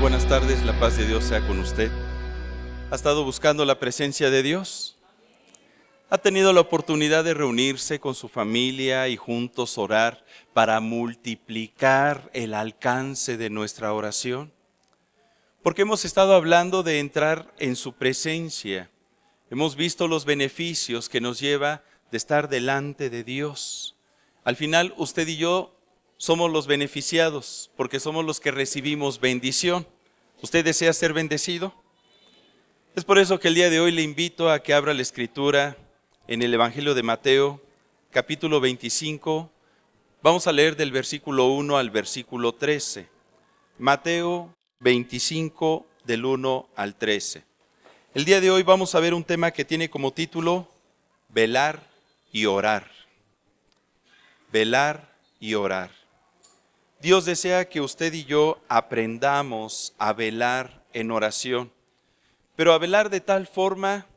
buenas tardes, la paz de Dios sea con usted. ¿Ha estado buscando la presencia de Dios? ¿Ha tenido la oportunidad de reunirse con su familia y juntos orar para multiplicar el alcance de nuestra oración? Porque hemos estado hablando de entrar en su presencia. Hemos visto los beneficios que nos lleva de estar delante de Dios. Al final, usted y yo somos los beneficiados, porque somos los que recibimos bendición. ¿Usted desea ser bendecido? Es por eso que el día de hoy le invito a que abra la Escritura en el Evangelio de Mateo, capítulo 25. Vamos a leer del versículo 1 al versículo 13. Mateo 25, del 1 al 13. El día de hoy vamos a ver un tema que tiene como título Velar y orar. Velar y orar. Dios desea que usted y yo aprendamos a velar en oración, pero a velar de tal forma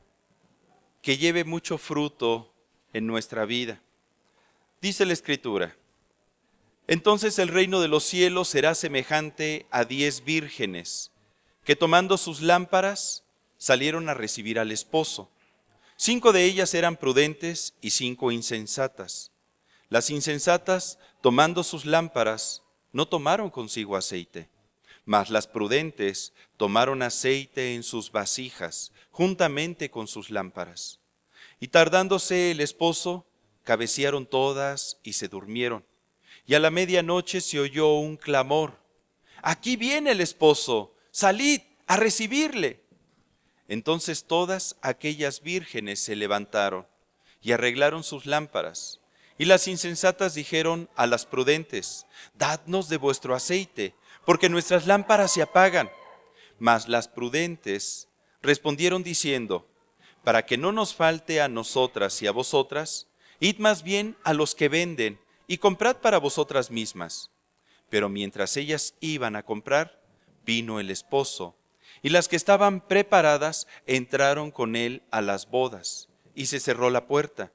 que lleve mucho fruto en nuestra vida. Dice la Escritura: entonces el reino de los cielos será semejante a 10 vírgenes, que tomando sus lámparas salieron a recibir al esposo. 5 de ellas eran prudentes y 5 insensatas. Las insensatas, tomando sus lámparas, no tomaron consigo aceite, mas las prudentes tomaron aceite en sus vasijas, juntamente con sus lámparas. Y tardándose el esposo, cabecearon todas y se durmieron. Y a la medianoche se oyó un clamor: aquí viene el esposo, salid a recibirle. Entonces todas aquellas vírgenes se levantaron y arreglaron sus lámparas. Y las insensatas dijeron a las prudentes: dadnos de vuestro aceite, porque nuestras lámparas se apagan. Mas las prudentes respondieron diciendo: para que no nos falte a nosotras y a vosotras, id más bien a los que venden y comprad para vosotras mismas. Pero mientras ellas iban a comprar, vino el esposo, y las que estaban preparadas entraron con él a las bodas, y se cerró la puerta.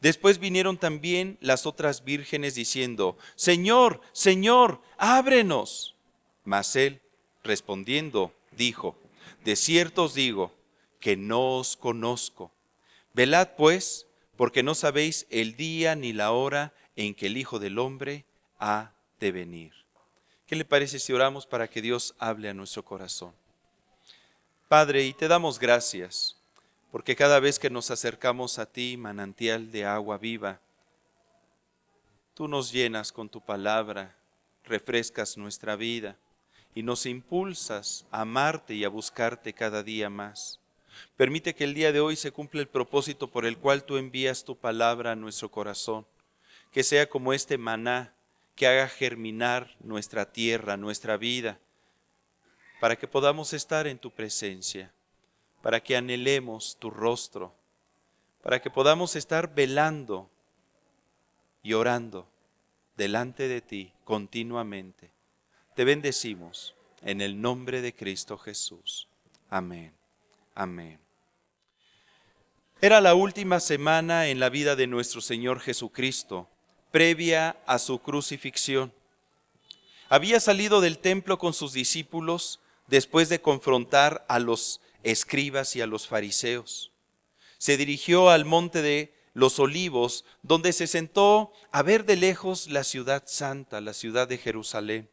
Después vinieron también las otras vírgenes diciendo: Señor, Señor, ábrenos. Mas él, respondiendo, dijo: de cierto os digo que no os conozco. Velad pues, porque no sabéis el día ni la hora en que el Hijo del Hombre ha de venir. ¿Qué le parece si oramos para que Dios hable a nuestro corazón? Padre, y te damos gracias, porque cada vez que nos acercamos a ti, manantial de agua viva, tú nos llenas con tu palabra, refrescas nuestra vida y nos impulsas a amarte y a buscarte cada día más. Permite que el día de hoy se cumpla el propósito por el cual tú envías tu palabra a nuestro corazón, que sea como este maná que haga germinar nuestra tierra, nuestra vida, para que podamos estar en tu presencia, para que anhelemos tu rostro, para que podamos estar velando y orando delante de ti continuamente. Te bendecimos en el nombre de Cristo Jesús. Amén. Amén. Era la última semana en la vida de nuestro Señor Jesucristo, previa a su crucifixión. Había salido del templo con sus discípulos después de confrontar a los escribas y a los fariseos. Se dirigió al monte de los Olivos, donde se sentó a ver de lejos la ciudad santa, la ciudad de Jerusalén.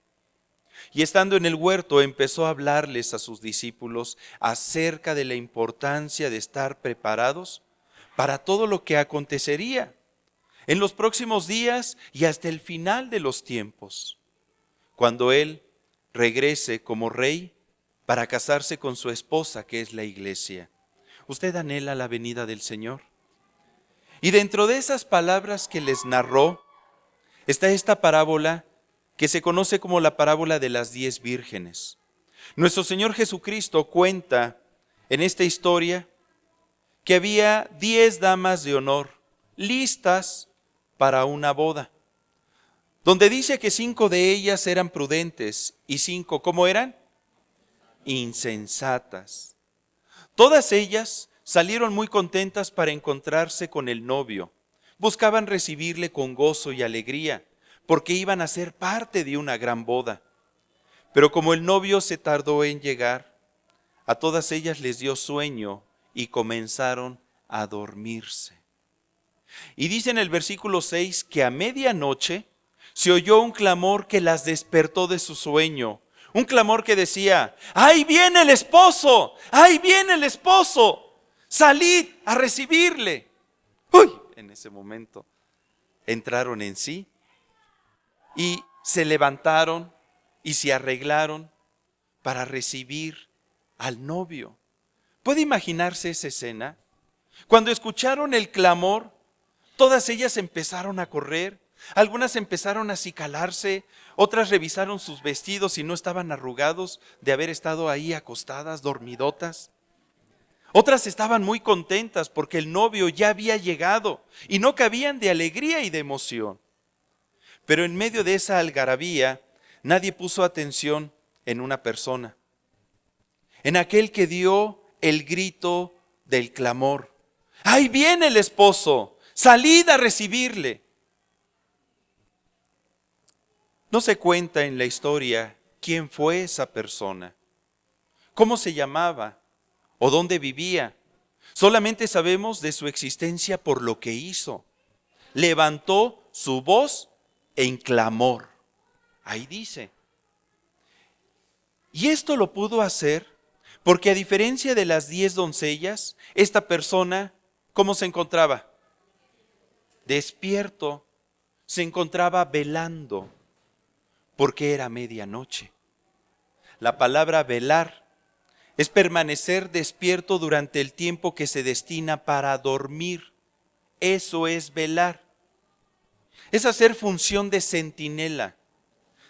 Y estando en el huerto empezó a hablarles a sus discípulos acerca de la importancia de estar preparados para todo lo que acontecería en los próximos días y hasta el final de los tiempos, cuando Él regrese como rey para casarse con su esposa, que es la iglesia. ¿Usted anhela la venida del Señor? Y dentro de esas palabras que les narró está esta parábola que se conoce como la parábola de las 10 vírgenes. Nuestro Señor Jesucristo cuenta en esta historia que había 10 damas de honor listas para una boda, donde dice que 5 de ellas eran prudentes y 5, ¿cómo eran? Insensatas. Todas ellas salieron muy contentas para encontrarse con el novio. Buscaban recibirle con gozo y alegría, porque iban a ser parte de una gran boda. Pero como el novio se tardó en llegar, a todas ellas les dio sueño y comenzaron a dormirse. Y dice en el versículo 6 que a medianoche se oyó un clamor que las despertó de su sueño. Un clamor que decía: ¡ahí viene el esposo! ¡Ahí viene el esposo! ¡Salid a recibirle! ¡Uy! En ese momento entraron en sí y se levantaron y se arreglaron para recibir al novio. ¿Puede imaginarse esa escena? Cuando escucharon el clamor, todas ellas empezaron a correr. Algunas empezaron a acicalarse, otras revisaron sus vestidos si no estaban arrugados de haber estado ahí acostadas, dormidotas. Otras estaban muy contentas porque el novio ya había llegado y no cabían de alegría y de emoción. Pero en medio de esa algarabía, nadie puso atención en una persona, en aquel que dio el grito del clamor: ¡ahí viene el esposo! ¡Salid a recibirle! No se cuenta en la historia quién fue esa persona, cómo se llamaba o dónde vivía. Solamente sabemos de su existencia por lo que hizo. Levantó su voz en clamor. Ahí dice. Y esto lo pudo hacer porque, a diferencia de las 10 doncellas, esta persona, ¿cómo se encontraba? Despierto, se encontraba velando, porque era medianoche. La palabra velar es permanecer despierto durante el tiempo que se destina para dormir. Eso es velar. Es hacer función de centinela,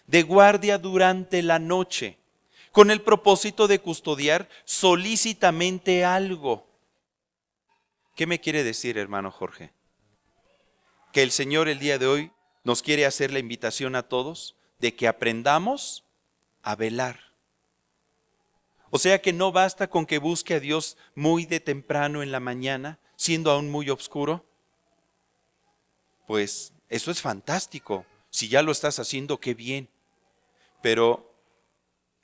de guardia durante la noche, con el propósito de custodiar solícitamente algo. ¿Qué me quiere decir, hermano Jorge? Que el Señor el día de hoy nos quiere hacer la invitación a todos de que aprendamos a velar. O sea que no basta con que busque a Dios muy de temprano en la mañana, siendo aún muy oscuro. Pues eso es fantástico. Si ya lo estás haciendo, qué bien. Pero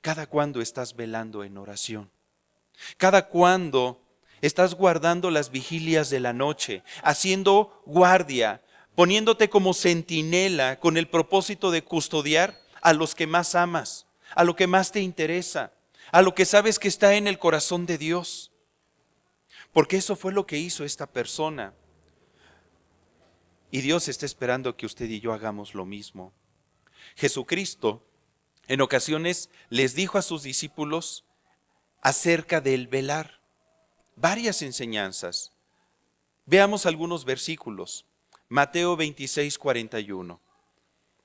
¿cada cuándo estás velando en oración? ¿Cada cuándo estás guardando las vigilias de la noche, haciendo guardia, poniéndote como centinela con el propósito de custodiar a los que más amas, a lo que más te interesa, a lo que sabes que está en el corazón de Dios? Porque eso fue lo que hizo esta persona. Y Dios está esperando que usted y yo hagamos lo mismo. Jesucristo en ocasiones les dijo a sus discípulos acerca del velar varias enseñanzas. Veamos algunos versículos. Mateo 26, 41.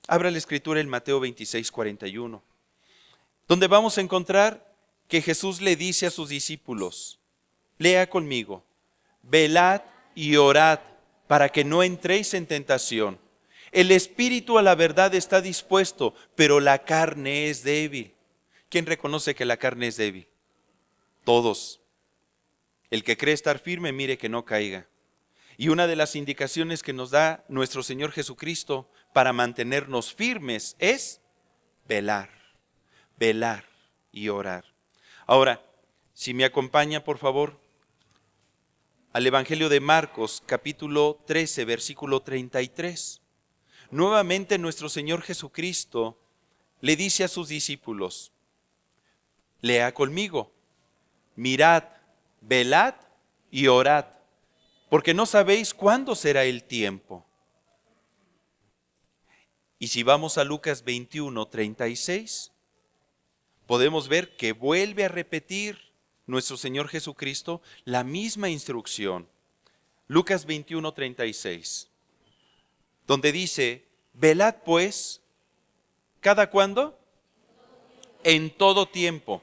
Abra la escritura en Mateo 26, 41, donde vamos a encontrar que Jesús le dice a sus discípulos, lea conmigo: velad y orad para que no entréis en tentación. El espíritu a la verdad está dispuesto, pero la carne es débil. ¿Quién reconoce que la carne es débil? Todos. El que cree estar firme, mire que no caiga. Y una de las indicaciones que nos da nuestro Señor Jesucristo para mantenernos firmes es velar, velar y orar. Ahora, si me acompaña, por favor, al Evangelio de Marcos, capítulo 13, versículo 33. Nuevamente nuestro Señor Jesucristo le dice a sus discípulos, lea conmigo: mirad, velad y orad, porque no sabéis cuándo será el tiempo. Y si vamos a Lucas 21, 36, podemos ver que vuelve a repetir nuestro Señor Jesucristo la misma instrucción. Lucas 21, 36, donde dice, velad pues, ¿cada cuándo? En todo tiempo,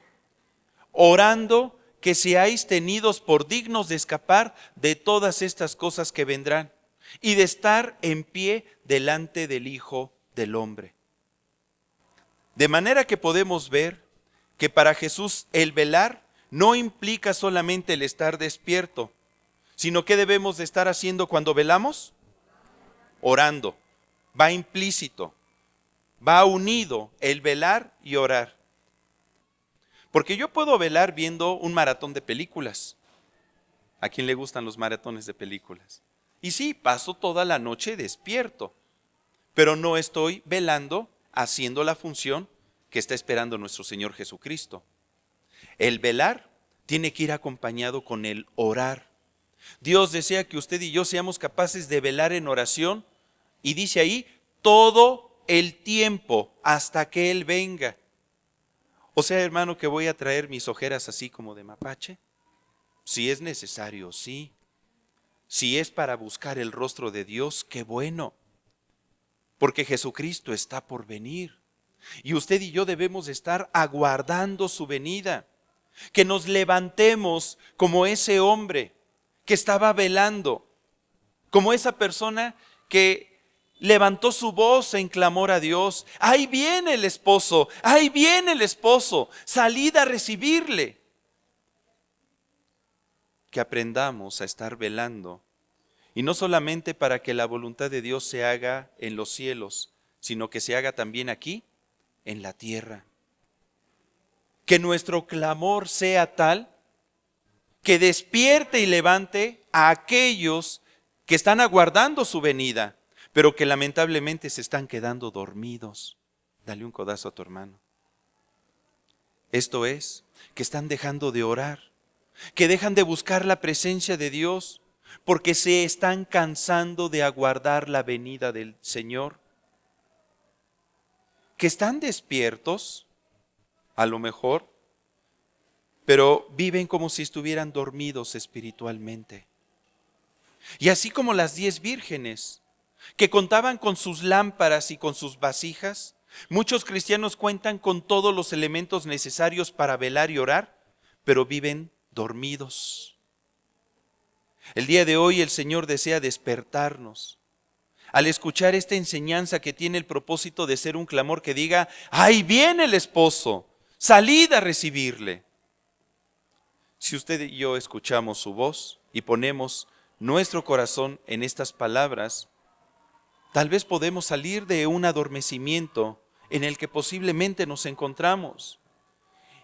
orando que seáis tenidos por dignos de escapar de todas estas cosas que vendrán y de estar en pie delante del Hijo del Hombre. De manera que podemos ver que para Jesús el velar no implica solamente el estar despierto, sino que debemos de estar haciendo cuando velamos, orando. Va implícito, va unido el velar y orar. Porque yo puedo velar viendo un maratón de películas. ¿A quién le gustan los maratones de películas? Y sí, paso toda la noche despierto, pero no estoy velando, haciendo la función que está esperando nuestro Señor Jesucristo. El velar tiene que ir acompañado con el orar. Dios desea que usted y yo seamos capaces de velar en oración, y dice ahí, todo el tiempo hasta que Él venga. O sea, hermano, que voy a traer mis ojeras así como de mapache. Si es necesario, sí. Si es para buscar el rostro de Dios, qué bueno. Porque Jesucristo está por venir. Y usted y yo debemos estar aguardando su venida. Que nos levantemos como ese hombre que estaba velando. Como esa persona que levantó su voz en clamor a Dios. Ahí viene el esposo, ahí viene el esposo. Salid a recibirle. Que aprendamos a estar velando, y no solamente para que la voluntad de Dios se haga en los cielos, sino que se haga también aquí, en la tierra. Que nuestro clamor sea tal que despierte y levante a aquellos que están aguardando su venida, pero que lamentablemente se están quedando dormidos. Dale un codazo a tu hermano. Esto es, que están dejando de orar, que dejan de buscar la presencia de Dios, porque se están cansando de aguardar la venida del Señor. Que están despiertos, a lo mejor, pero viven como si estuvieran dormidos espiritualmente. Y así como las 10 vírgenes, que contaban con sus lámparas y con sus vasijas, muchos cristianos cuentan con todos los elementos necesarios para velar y orar, pero viven dormidos. El día de hoy el Señor desea despertarnos. Al escuchar esta enseñanza que tiene el propósito de ser un clamor que diga, ¡ahí viene el esposo! ¡Salid a recibirle! Si usted y yo escuchamos su voz y ponemos nuestro corazón en estas palabras, tal vez podemos salir de un adormecimiento en el que posiblemente nos encontramos.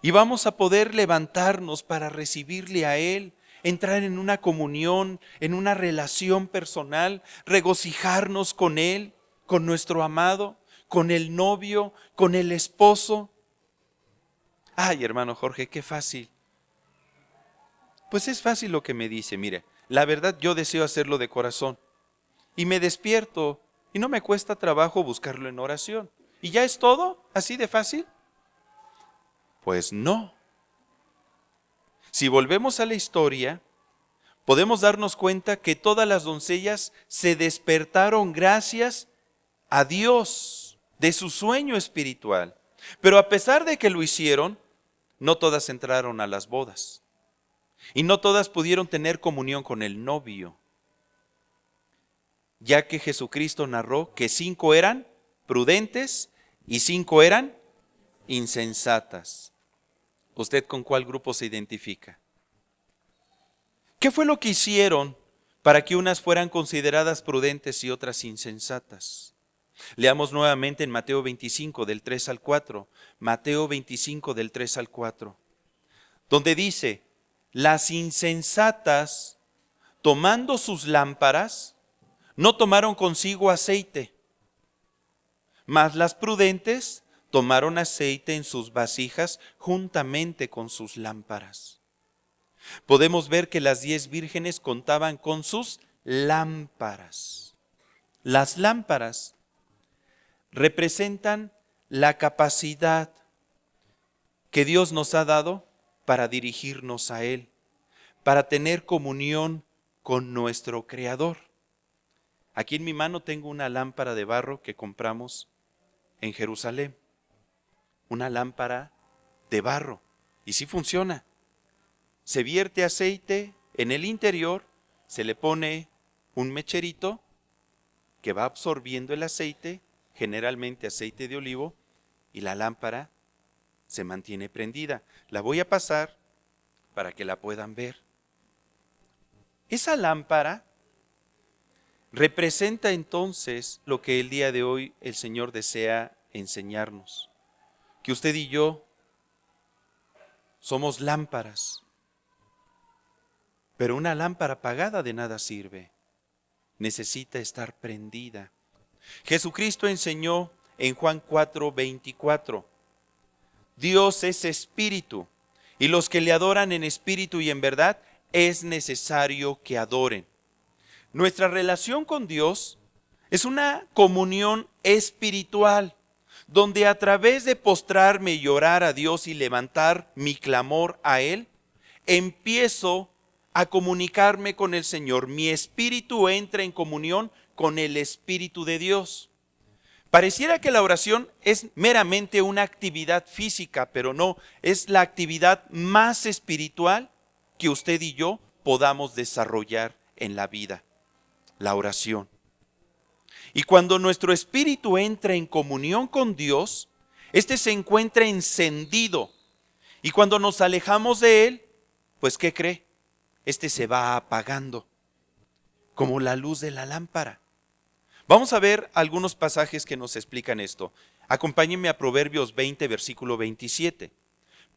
Y vamos a poder levantarnos para recibirle a Él, entrar en una comunión, en una relación personal, regocijarnos con Él, con nuestro amado, con el novio, con el esposo. Ay, hermano Jorge, qué fácil. Pues es fácil lo que me dice, mire, la verdad yo deseo hacerlo de corazón. Y me despierto y no me cuesta trabajo buscarlo en oración. ¿Y ya es todo? ¿Así de fácil? Pues no. Si volvemos a la historia, podemos darnos cuenta que todas las doncellas se despertaron gracias a Dios de su sueño espiritual. Pero a pesar de que lo hicieron, no todas entraron a las bodas. Y no todas pudieron tener comunión con el novio. Ya que Jesucristo narró que 5 eran prudentes y 5 eran insensatas. ¿Usted con cuál grupo se identifica? ¿Qué fue lo que hicieron para que unas fueran consideradas prudentes y otras insensatas? Leamos nuevamente en Mateo 25 del 3 al 4. Mateo 25 del 3 al 4. Donde dice, las insensatas, tomando sus lámparas, no tomaron consigo aceite, mas las prudentes tomaron aceite en sus vasijas juntamente con sus lámparas. Podemos ver que las 10 vírgenes contaban con sus lámparas. Las lámparas representan la capacidad que Dios nos ha dado para dirigirnos a Él, para tener comunión con nuestro Creador. Aquí en mi mano tengo una lámpara de barro que compramos en Jerusalén. Una lámpara de barro. Y sí funciona. Se vierte aceite en el interior, se le pone un mecherito que va absorbiendo el aceite, generalmente aceite de olivo, y la lámpara se mantiene prendida. La voy a pasar para que la puedan ver. Esa lámpara representa entonces lo que el día de hoy el Señor desea enseñarnos. Que usted y yo Somos lámparas. Pero una lámpara apagada de nada sirve. Necesita estar prendida. Jesucristo enseñó en Juan 4:24, Dios es espíritu, y los que le adoran en espíritu y en verdad es necesario que adoren. Nuestra relación con Dios es una comunión espiritual, donde a través de postrarme y orar a Dios y levantar mi clamor a Él, empiezo a comunicarme con el Señor. Mi espíritu entra en comunión con el Espíritu de Dios. Pareciera que la oración es meramente una actividad física, pero no, es la actividad más espiritual que usted y yo podamos desarrollar en la vida, la oración. Y cuando nuestro espíritu entra en comunión con Dios, este se encuentra encendido. Y cuando nos alejamos de Él, pues ¿qué cree? Este se va apagando, como la luz de la lámpara. Vamos a ver algunos pasajes que nos explican esto. Acompáñenme a Proverbios 20, versículo 27.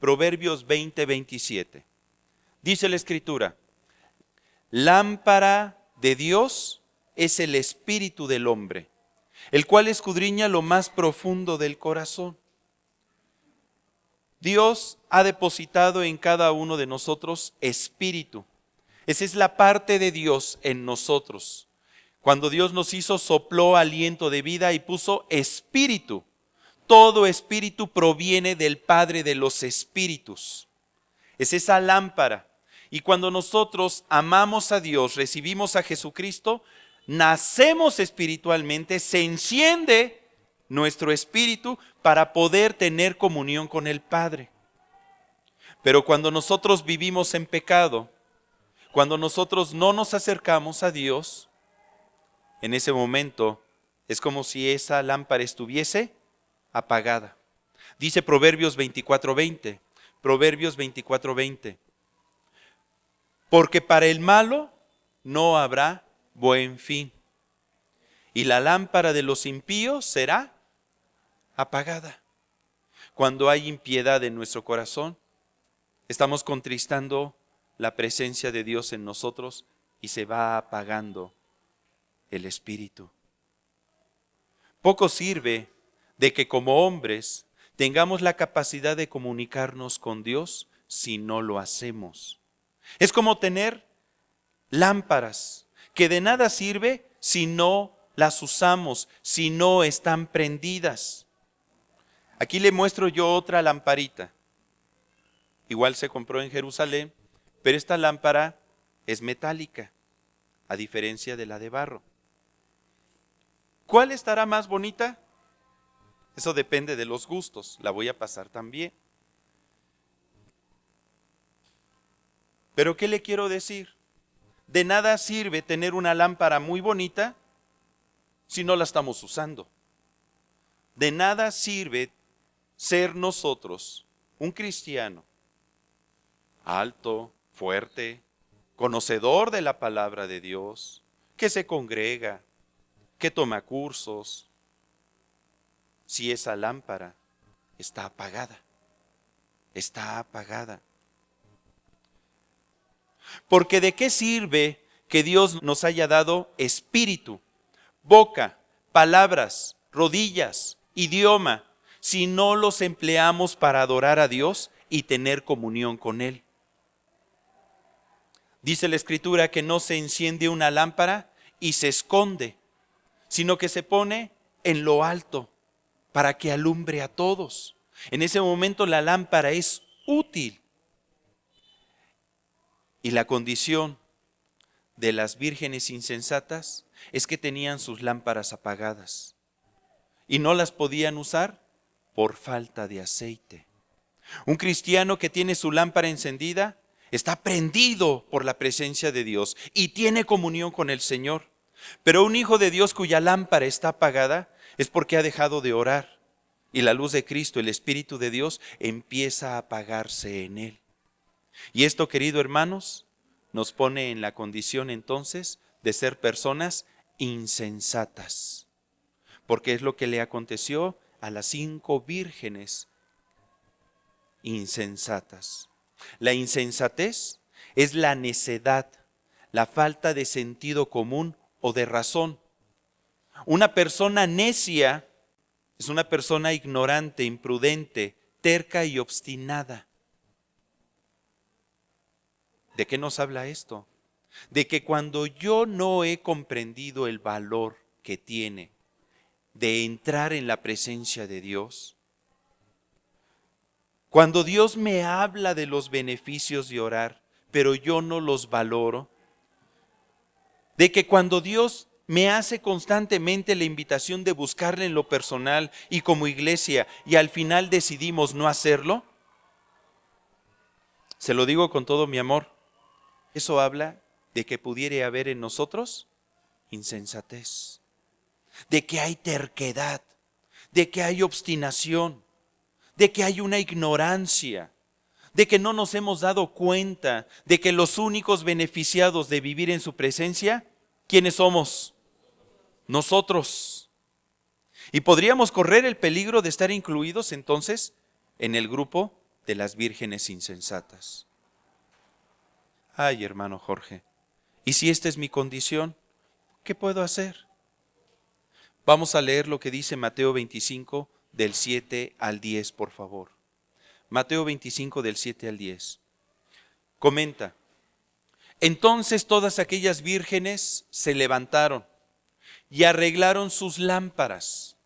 Proverbios 20, 27. Dice la Escritura, lámpara de Dios es el espíritu del hombre, el cual escudriña lo más profundo del corazón. Dios ha depositado en cada uno de nosotros espíritu. Esa es la parte de Dios en nosotros. Cuando Dios nos hizo, sopló aliento de vida y puso espíritu. Todo espíritu proviene del Padre de los espíritus. Es esa lámpara. Y cuando nosotros amamos a Dios, recibimos a Jesucristo, nacemos espiritualmente, se enciende nuestro espíritu para poder tener comunión con el Padre. Pero cuando nosotros vivimos en pecado, cuando nosotros no nos acercamos a Dios, en ese momento es como si esa lámpara estuviese apagada. Dice Proverbios 24:20. Proverbios 24:20. Porque para el malo no habrá buen fin, y la lámpara de los impíos será apagada. Cuando hay impiedad en nuestro corazón, estamos contristando la presencia de Dios en nosotros y se va apagando el espíritu. Poco sirve de que como hombres tengamos la capacidad de comunicarnos con Dios si no lo hacemos. Es como tener lámparas que de nada sirve si no las usamos, si no están prendidas. Aquí le muestro yo otra lamparita. Igual se compró en Jerusalén, pero esta lámpara es metálica, a diferencia de la de barro. ¿Cuál estará más bonita? Eso depende de los gustos. La voy a pasar también. Pero ¿qué le quiero decir? De nada sirve tener una lámpara muy bonita si no la estamos usando. De nada sirve ser nosotros un cristiano alto, fuerte, conocedor de la palabra de Dios, que se congrega, que toma cursos, si esa lámpara está apagada. Está apagada. Porque ¿de qué sirve que Dios nos haya dado espíritu, boca, palabras, rodillas, idioma, si no los empleamos para adorar a Dios y tener comunión con Él? Dice la Escritura que no se enciende una lámpara y se esconde, sino que se pone en lo alto para que alumbre a todos. En ese momento la lámpara es útil. Y la condición de las vírgenes insensatas es que tenían sus lámparas apagadas y no las podían usar por falta de aceite. Un cristiano que tiene su lámpara encendida está prendido por la presencia de Dios y tiene comunión con el Señor. Pero un hijo de Dios cuya lámpara está apagada es porque ha dejado de orar y la luz de Cristo, el Espíritu de Dios, empieza a apagarse en él. Y esto, queridos hermanos, nos pone en la condición entonces de ser personas insensatas, porque es lo que le aconteció a las 5 vírgenes insensatas. La insensatez es la necedad, la falta de sentido común o de razón. Una persona necia es una persona ignorante, imprudente, terca y obstinada. ¿De qué nos habla esto? De que cuando yo no he comprendido el valor que tiene de entrar en la presencia de Dios, cuando Dios me habla de los beneficios de orar, pero yo no los valoro, de que cuando Dios me hace constantemente la invitación de buscarle en lo personal y como iglesia y al final decidimos no hacerlo, se lo digo con todo mi amor, eso habla de que pudiera haber en nosotros insensatez, de que hay terquedad, de que hay obstinación, de que hay una ignorancia, de que no nos hemos dado cuenta de que los únicos beneficiados de vivir en su presencia, ¿quiénes somos? Nosotros. Y podríamos correr el peligro de estar incluidos entonces en el grupo de las vírgenes insensatas. Ay, hermano Jorge, ¿y si esta es mi condición? ¿Qué puedo hacer? Vamos a leer lo que dice Mateo 25, del 7 al 10, por favor. Mateo 25, del 7 al 10. Comenta: entonces todas aquellas vírgenes se levantaron y arreglaron sus lámparas.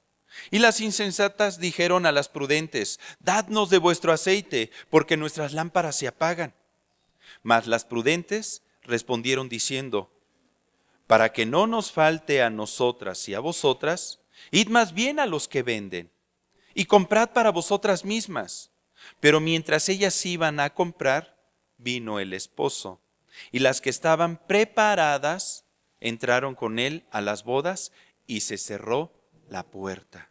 Y las insensatas dijeron a las prudentes: dadnos de vuestro aceite, porque nuestras lámparas se apagan. Mas las prudentes respondieron diciendo: para que no nos falte a nosotras y a vosotras, id más bien a los que venden, y comprad para vosotras mismas. Pero mientras ellas iban a comprar, vino el esposo, y las que estaban preparadas entraron con él a las bodas, y se cerró la puerta.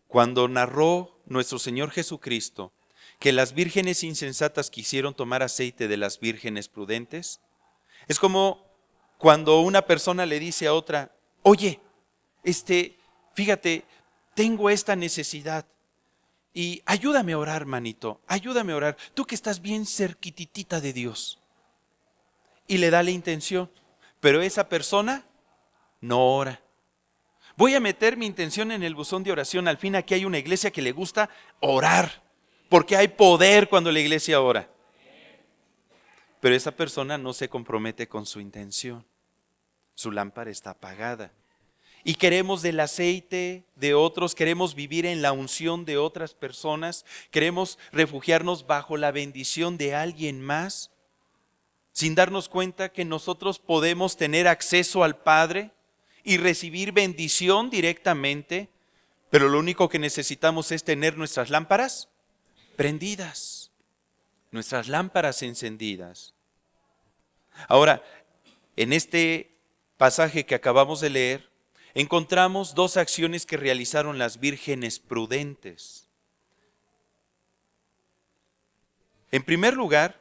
Cuando narró nuestro Señor Jesucristo que las vírgenes insensatas quisieron tomar aceite de las vírgenes prudentes, es como cuando una persona le dice a otra: oye, fíjate, tengo esta necesidad y ayúdame a orar, manito, ayúdame a orar, tú que estás bien cerquititita de Dios. Y le da la intención, pero esa persona no ora. Voy a meter mi intención en el buzón de oración. Al fin aquí hay una iglesia que le gusta orar, porque hay poder cuando la iglesia ora. Pero esa persona no se compromete con su intención. Su lámpara está apagada. Y queremos del aceite de otros, queremos vivir en la unción de otras personas, queremos refugiarnos bajo la bendición de alguien más, sin darnos cuenta que nosotros podemos tener acceso al Padre y recibir bendición directamente, pero lo único que necesitamos es tener nuestras lámparas prendidas, nuestras lámparas encendidas. Ahora, en este pasaje que acabamos de leer, encontramos dos acciones que realizaron las vírgenes prudentes. En primer lugar,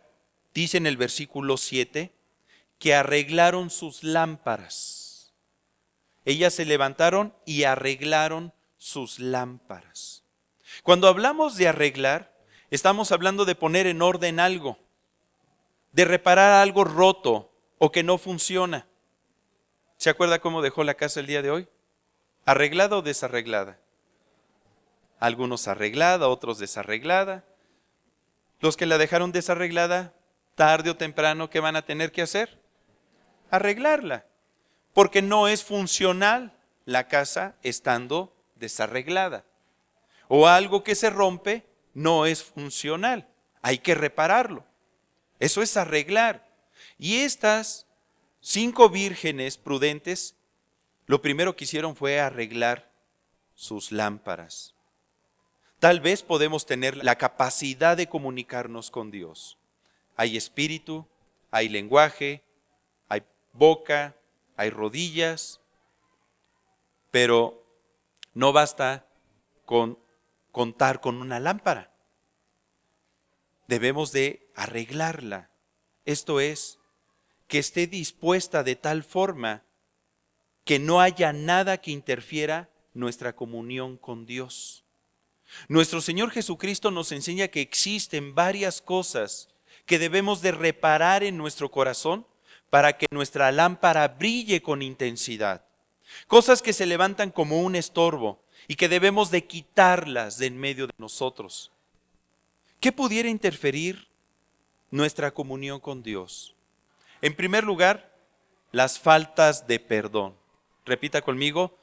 dice en el versículo 7, que arreglaron sus lámparas. Ellas se levantaron y arreglaron sus lámparas. Cuando hablamos de arreglar, estamos hablando de poner en orden algo, de reparar algo roto o que no funciona. ¿Se acuerda cómo dejó la casa el día de hoy? ¿Arreglada o desarreglada? Algunos arreglada, otros desarreglada. Los que la dejaron desarreglada, tarde o temprano, ¿qué van a tener que hacer? Arreglarla, porque no es funcional la casa estando desarreglada. O algo que se rompe no es funcional, hay que repararlo. Eso es arreglar. Y estas 5 vírgenes prudentes, lo primero que hicieron fue arreglar sus lámparas. Tal vez podemos tener la capacidad de comunicarnos con Dios. Hay espíritu, hay lenguaje, hay boca, hay rodillas, pero no basta con contar con una lámpara. Debemos de arreglarla. Esto es, que esté dispuesta de tal forma que no haya nada que interfiera nuestra comunión con Dios. Nuestro Señor Jesucristo nos enseña que existen varias cosas que debemos de reparar en nuestro corazón para que nuestra lámpara brille con intensidad. Cosas que se levantan como un estorbo y que debemos de quitarlas de en medio de nosotros. ¿Qué pudiera interferir nuestra comunión con Dios? En primer lugar, las faltas de perdón. Repita conmigo,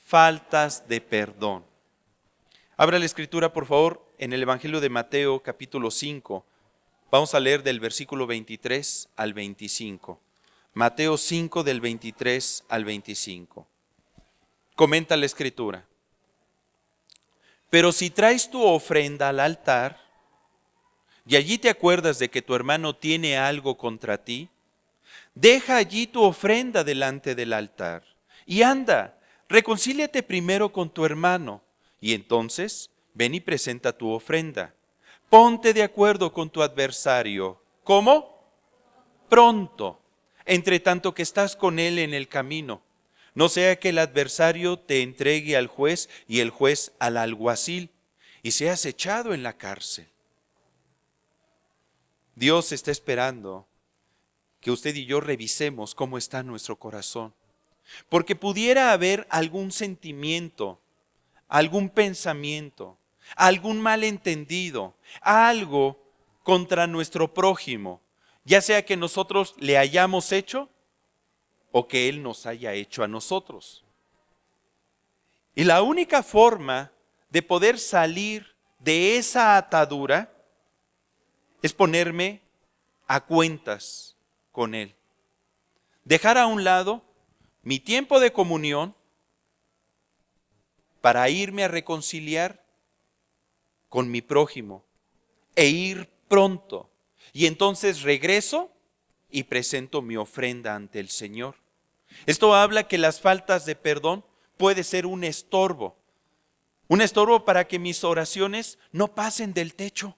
faltas de perdón. Abra la escritura, por favor, en el Evangelio de Mateo, capítulo 5. Vamos a leer del versículo 23 al 25. Mateo 5, del 23 al 25. Comenta la escritura. Pero si traes tu ofrenda al altar, y allí te acuerdas de que tu hermano tiene algo contra ti, deja allí tu ofrenda delante del altar, y anda, reconcíliate primero con tu hermano, y entonces ven y presenta tu ofrenda. Ponte de acuerdo con tu adversario. ¿Cómo? Pronto, entre tanto que estás con él en el camino. No sea que el adversario te entregue al juez y el juez al alguacil, y seas echado en la cárcel. Dios está esperando que usted y yo revisemos cómo está nuestro corazón. Porque pudiera haber algún sentimiento, algún pensamiento, algún malentendido, algo contra nuestro prójimo, ya sea que nosotros le hayamos hecho o que Él nos haya hecho a nosotros. Y la única forma de poder salir de esa atadura es ponerme a cuentas con Él. Dejar a un lado mi tiempo de comunión para irme a reconciliar con mi prójimo e ir pronto. Y entonces regreso y presento mi ofrenda ante el Señor. Esto habla que las faltas de perdón puede ser un estorbo para que mis oraciones no pasen del techo.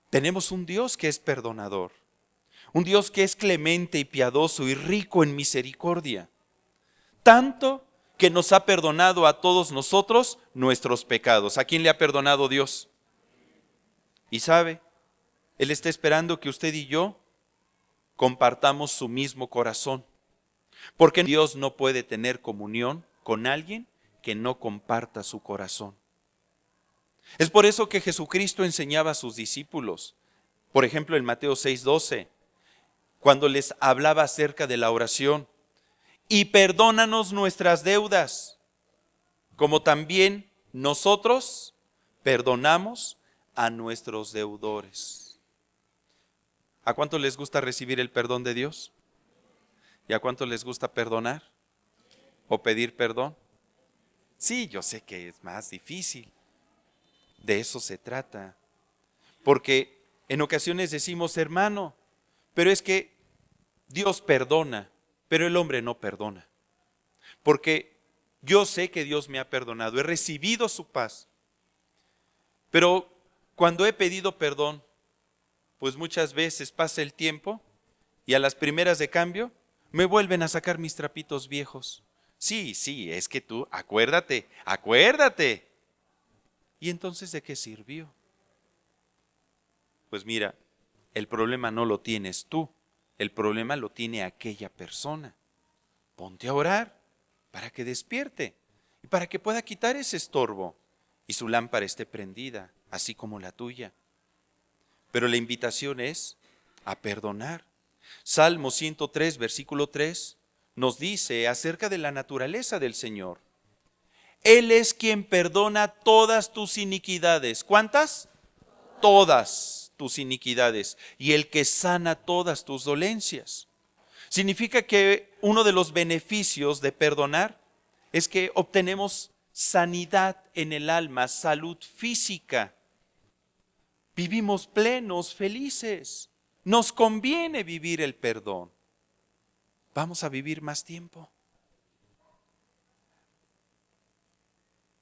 Tenemos un Dios que es perdonador, un Dios que es clemente y piadoso y rico en misericordia, tanto que nos ha perdonado a todos nosotros nuestros pecados. ¿A quién le ha perdonado Dios? Y sabe, Él está esperando que usted y yo compartamos su mismo corazón, porque Dios no puede tener comunión con alguien que no comparta su corazón. Es por eso que Jesucristo enseñaba a sus discípulos, por ejemplo en Mateo 6:12, cuando les hablaba acerca de la oración: y perdónanos nuestras deudas, como también nosotros perdonamos a nuestros deudores. ¿A cuánto les gusta recibir el perdón de Dios? ¿Y a cuánto les gusta perdonar o pedir perdón? Sí, yo sé que es más difícil. De eso se trata. Porque en ocasiones decimos, hermano, pero es que Dios perdona, pero el hombre no perdona. Porque yo sé que Dios me ha perdonado, he recibido su paz. Pero cuando he pedido perdón, pues muchas veces pasa el tiempo y a las primeras de cambio me vuelven a sacar mis trapitos viejos. Sí, es que tú, acuérdate. ¿Y entonces de qué sirvió? Pues mira, el problema no lo tienes tú, el problema lo tiene aquella persona. Ponte a orar para que despierte y para que pueda quitar ese estorbo y su lámpara esté prendida, así como la tuya. Pero la invitación es a perdonar. Salmo 103, versículo 3, nos dice acerca de la naturaleza del Señor. Él es quien perdona todas tus iniquidades. ¿Cuántas? Todas tus iniquidades. Y el que sana todas tus dolencias. Significa que uno de los beneficios de perdonar es que obtenemos sanidad en el alma, salud física. Vivimos plenos, felices. Nos conviene vivir el perdón. Vamos a vivir más tiempo.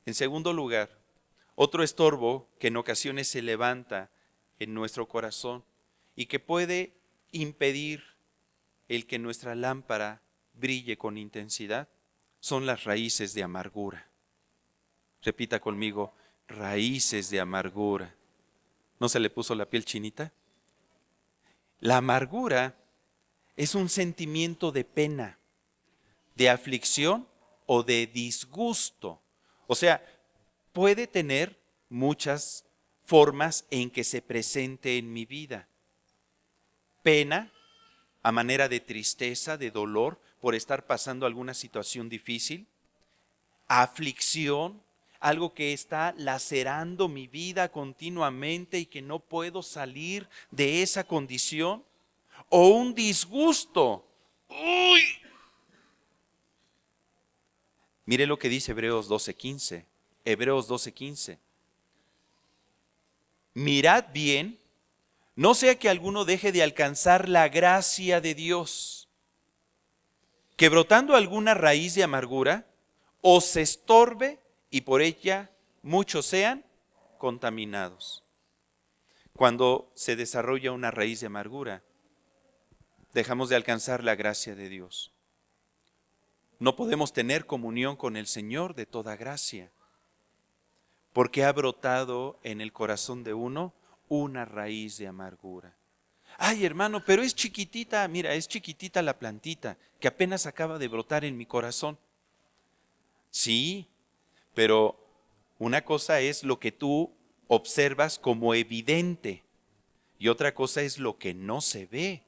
En segundo lugar, otro estorbo que en ocasiones se levanta en nuestro corazón y que puede impedir el que nuestra lámpara brille con intensidad son las raíces de amargura. Repita conmigo, raíces de amargura. ¿No se le puso la piel chinita? La amargura es un sentimiento de pena, de aflicción o de disgusto. O sea, puede tener muchas formas en que se presente en mi vida. Pena, a manera de tristeza, de dolor por estar pasando alguna situación difícil. Aflicción, algo que está lacerando mi vida continuamente y que no puedo salir de esa condición. O un disgusto. ¡Uy! Mire lo que dice Hebreos 12:15. Hebreos 12:15. Mirad bien, no sea que alguno deje de alcanzar la gracia de Dios, que brotando alguna raíz de amargura, os estorbe y por ella muchos sean contaminados. Cuando se desarrolla una raíz de amargura, dejamos de alcanzar la gracia de Dios. No podemos tener comunión con el Señor de toda gracia, porque ha brotado en el corazón de uno una raíz de amargura. Ay, hermano, pero es chiquitita, mira, es chiquitita la plantita que apenas acaba de brotar en mi corazón. Sí, pero una cosa es lo que tú observas como evidente y otra cosa es lo que no se ve,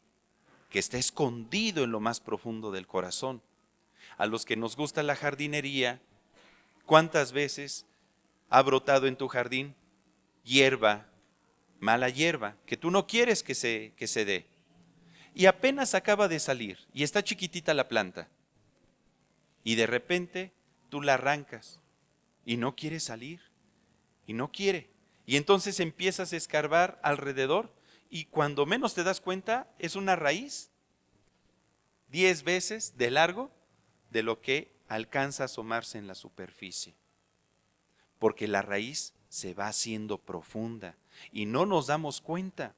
que está escondido en lo más profundo del corazón. A los que nos gusta la jardinería, ¿cuántas veces ha brotado en tu jardín hierba, mala hierba, que tú no quieres que se dé? Y apenas acaba de salir y está chiquitita la planta. Y de repente tú la arrancas y no quiere salir y no quiere. Y entonces empiezas a escarbar alrededor y cuando menos te das cuenta es una raíz 10 veces de largo de lo que alcanza a asomarse en la superficie. Porque la raíz se va haciendo profunda y no nos damos cuenta.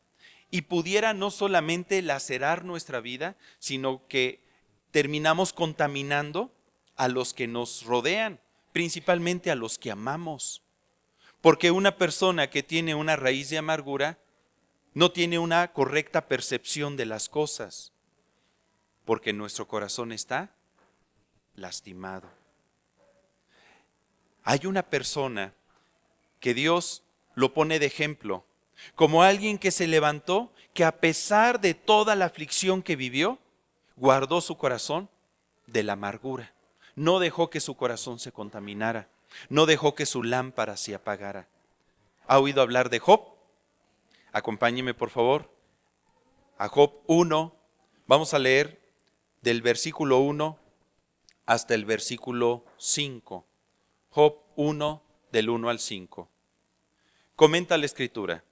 Y pudiera no solamente lacerar nuestra vida, sino que terminamos contaminando a los que nos rodean, principalmente a los que amamos. Porque una persona que tiene una raíz de amargura no tiene una correcta percepción de las cosas, porque nuestro corazón está lastimado. Hay una persona que Dios lo pone de ejemplo, como alguien que se levantó, que a pesar de toda la aflicción que vivió, guardó su corazón de la amargura. No dejó que su corazón se contaminara, no dejó que su lámpara se apagara. ¿Ha oído hablar de Job? Acompáñeme por favor a Job 1. Vamos a leer del versículo 1 hasta el versículo 5. Job 1, del 1 al 5. Comenta la escritura.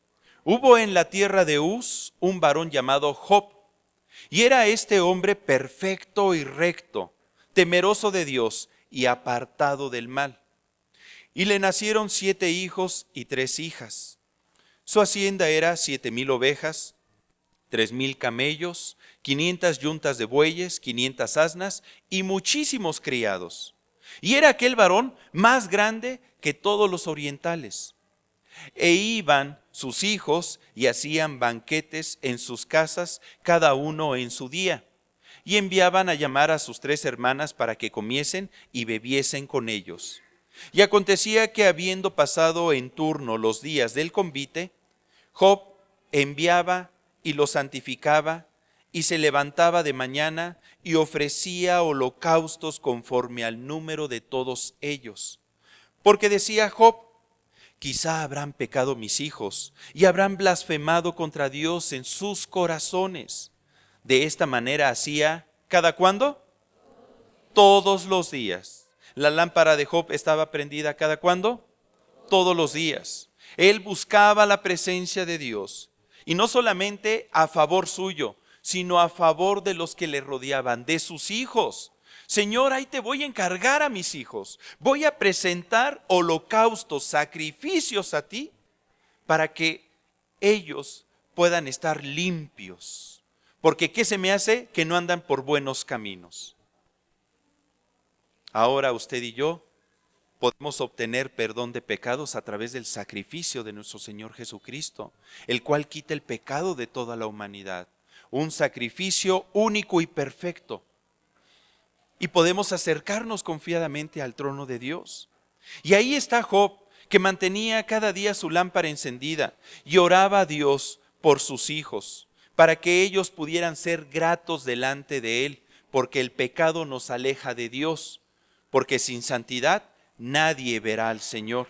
Hubo en la tierra de Uz un varón llamado Job, y era este hombre perfecto y recto, temeroso de Dios y apartado del mal. Y le nacieron 7 hijos y 3 hijas. Su hacienda era 7,000 ovejas, 3,000 camellos, 500 yuntas de bueyes, 500 asnas y muchísimos criados. Y era aquel varón más grande que todos los orientales. E iban sus hijos y hacían banquetes en sus casas, cada uno en su día. Y enviaban a llamar a sus 3 hermanas para que comiesen y bebiesen con ellos. Y acontecía que habiendo pasado en turno los días del convite, Job enviaba y los santificaba y se levantaba de mañana y ofrecía holocaustos conforme al número de todos ellos. Porque decía Job, quizá habrán pecado mis hijos y habrán blasfemado contra Dios en sus corazones. De esta manera hacía, ¿cada cuándo? Todos los días. La lámpara de Job estaba prendida ¿cada cuándo? Todos los días. Él buscaba la presencia de Dios. Y no solamente a favor suyo, sino a favor de los que le rodeaban, de sus hijos. Señor, ahí te voy a encargar a mis hijos. Voy a presentar holocaustos, sacrificios a ti, para que ellos puedan estar limpios. Porque ¿qué se me hace? Que no andan por buenos caminos. Ahora usted y yo podemos obtener perdón de pecados a través del sacrificio de nuestro Señor Jesucristo, el cual quita el pecado de toda la humanidad. Un sacrificio único y perfecto. Y podemos acercarnos confiadamente al trono de Dios. Y ahí está Job, que mantenía cada día su lámpara encendida y oraba a Dios por sus hijos, para que ellos pudieran ser gratos delante de Él, porque el pecado nos aleja de Dios, porque sin santidad nadie verá al Señor.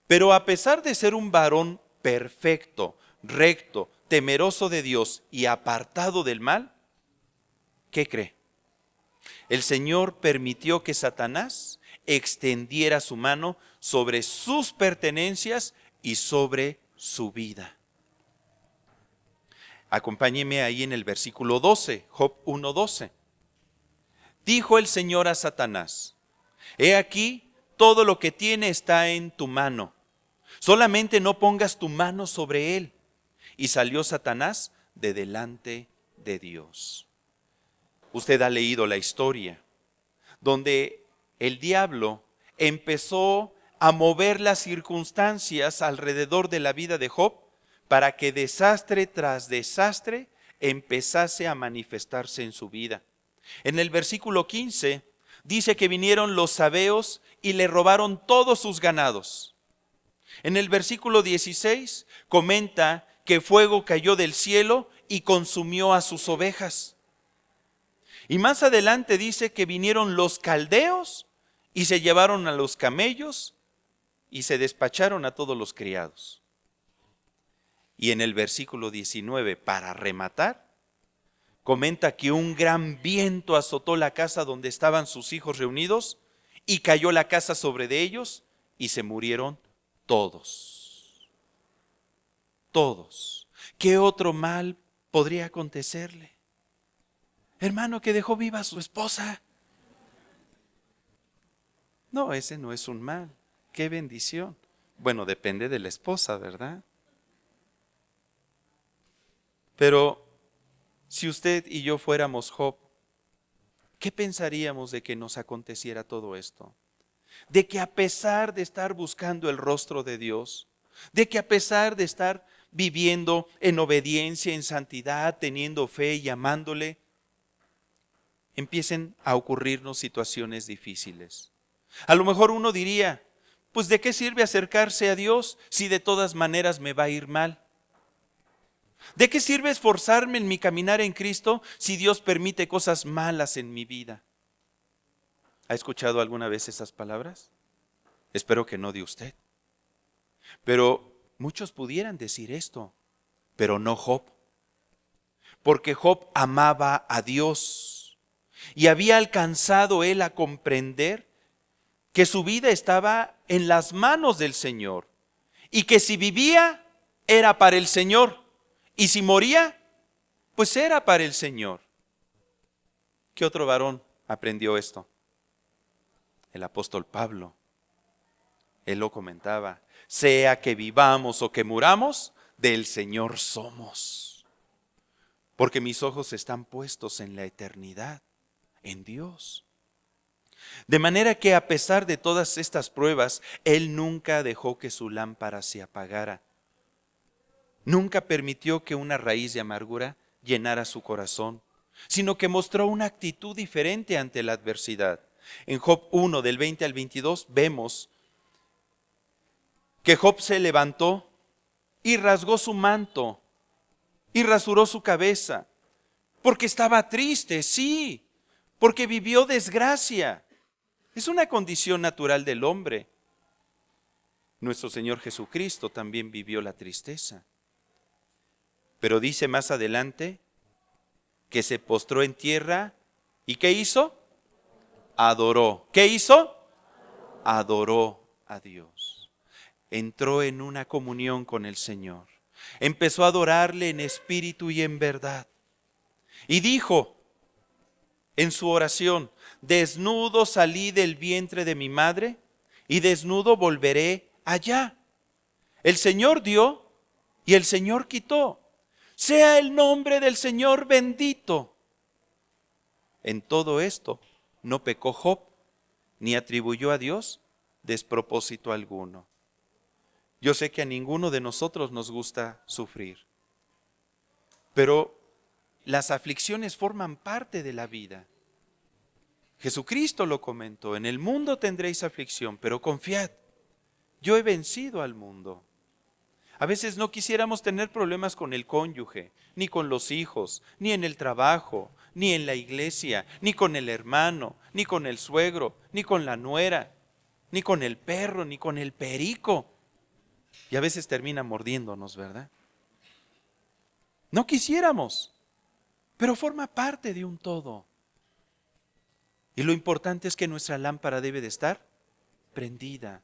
Pero a pesar de ser un varón perfecto, recto, temeroso de Dios y apartado del mal, ¿qué cree? El Señor permitió que Satanás extendiera su mano sobre sus pertenencias y sobre su vida. Acompáñeme ahí en el versículo 12, Job 1:12. Dijo el Señor a Satanás: he aquí, todo lo que tiene está en tu mano. Solamente no pongas tu mano sobre él. Y salió Satanás de delante de Dios. Usted ha leído la historia, donde el diablo empezó a mover las circunstancias alrededor de la vida de Job para que desastre tras desastre empezase a manifestarse en su vida. En el versículo 15 dice que vinieron los sabeos y le robaron todos sus ganados. En el versículo 16 comenta que fuego cayó del cielo y consumió a sus ovejas. Y más adelante dice que vinieron los caldeos y se llevaron a los camellos y se despacharon a todos los criados. Y en el versículo 19, para rematar, comenta que un gran viento azotó la casa donde estaban sus hijos reunidos y cayó la casa sobre de ellos y se murieron todos. Todos. ¿Qué otro mal podría acontecerle? Hermano, que dejó viva a su esposa. No, ese no es un mal. ¡Qué bendición! Bueno, depende de la esposa, ¿verdad? Pero si usted y yo fuéramos Job, ¿qué pensaríamos de que nos aconteciera todo esto? De que a pesar de estar buscando el rostro de Dios, de que a pesar de estar viviendo en obediencia, en santidad, teniendo fe y amándole, empiecen a ocurrirnos situaciones difíciles. A lo mejor uno diría, pues ¿de qué sirve acercarse a Dios si de todas maneras me va a ir mal? ¿De qué sirve esforzarme en mi caminar en Cristo si Dios permite cosas malas en mi vida? ¿Ha escuchado alguna vez esas palabras? Espero que no de usted. Pero muchos pudieran decir esto, pero no Job. Porque Job amaba a Dios y había alcanzado él a comprender que su vida estaba en las manos del Señor y que si vivía era para el Señor y si moría, pues era para el Señor. ¿Qué otro varón aprendió esto? El apóstol Pablo. Él lo comentaba: sea que vivamos o que muramos, del Señor somos. Porque mis ojos están puestos en la eternidad, en Dios. De manera que a pesar de todas estas pruebas, él nunca dejó que su lámpara se apagara. Nunca permitió que una raíz de amargura llenara su corazón, sino que mostró una actitud diferente ante la adversidad. En Job 1, del 20 al 22, vemos que Job se levantó y rasgó su manto y rasuró su cabeza, porque estaba triste, sí, porque vivió desgracia. Es una condición natural del hombre. Nuestro Señor Jesucristo también vivió la tristeza. Pero dice más adelante que se postró en tierra y ¿qué hizo? Adoró. ¿Qué hizo? Adoró a Dios. Entró en una comunión con el Señor. Empezó a adorarle en espíritu y en verdad. Y dijo en su oración: desnudo salí del vientre de mi madre y desnudo volveré allá. El Señor dio y el Señor quitó. Sea el nombre del Señor bendito. En todo esto no pecó Job, ni atribuyó a Dios despropósito alguno. Yo sé que a ninguno de nosotros nos gusta sufrir, pero las aflicciones forman parte de la vida. Jesucristo lo comentó: en el mundo tendréis aflicción, pero confiad, yo he vencido al mundo. A veces no quisiéramos tener problemas con el cónyuge, ni con los hijos, ni en el trabajo, ni en la iglesia, ni con el hermano, ni con el suegro, ni con la nuera, ni con el perro, ni con el perico. Y a veces termina mordiéndonos, ¿verdad? No quisiéramos, pero forma parte de un todo. Y lo importante es que nuestra lámpara debe de estar prendida.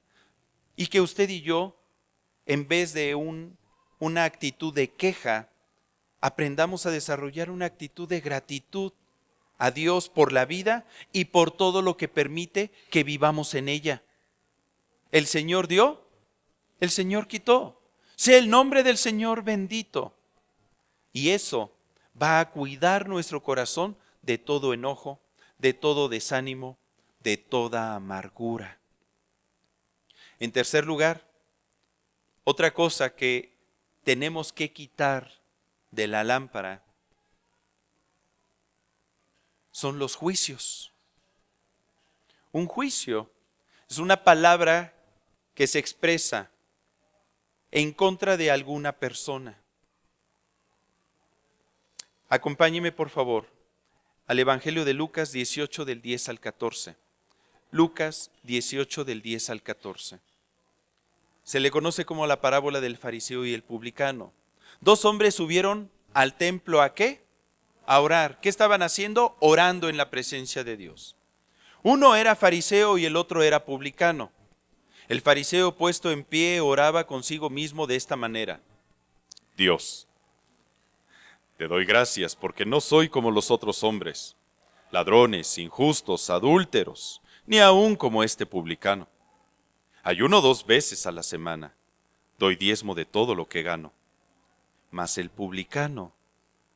Y que usted y yo, en vez de una actitud de queja, aprendamos a desarrollar una actitud de gratitud a Dios por la vida y por todo lo que permite que vivamos en ella. El Señor dio, el Señor quitó. Sea el nombre del Señor bendito. Y eso va a cuidar nuestro corazón de todo enojo, de todo desánimo, de toda amargura. En tercer lugar, otra cosa que tenemos que quitar de la lámpara son los juicios. Un juicio es una palabra que se expresa en contra de alguna persona. Acompáñeme, por favor, al Evangelio de Lucas 18 del 10 al 14. Lucas 18 del 10 al 14. Se le conoce como la parábola del fariseo y el publicano. Dos hombres subieron al templo ¿a qué? A orar. ¿Qué estaban haciendo? Orando en la presencia de Dios. Uno era fariseo y el otro era publicano. El fariseo, puesto en pie, oraba consigo mismo de esta manera: Dios, te doy gracias porque no soy como los otros hombres, ladrones, injustos, adúlteros, ni aun como este publicano. Ayuno 2 veces a la semana, doy diezmo de todo lo que gano. Mas el publicano,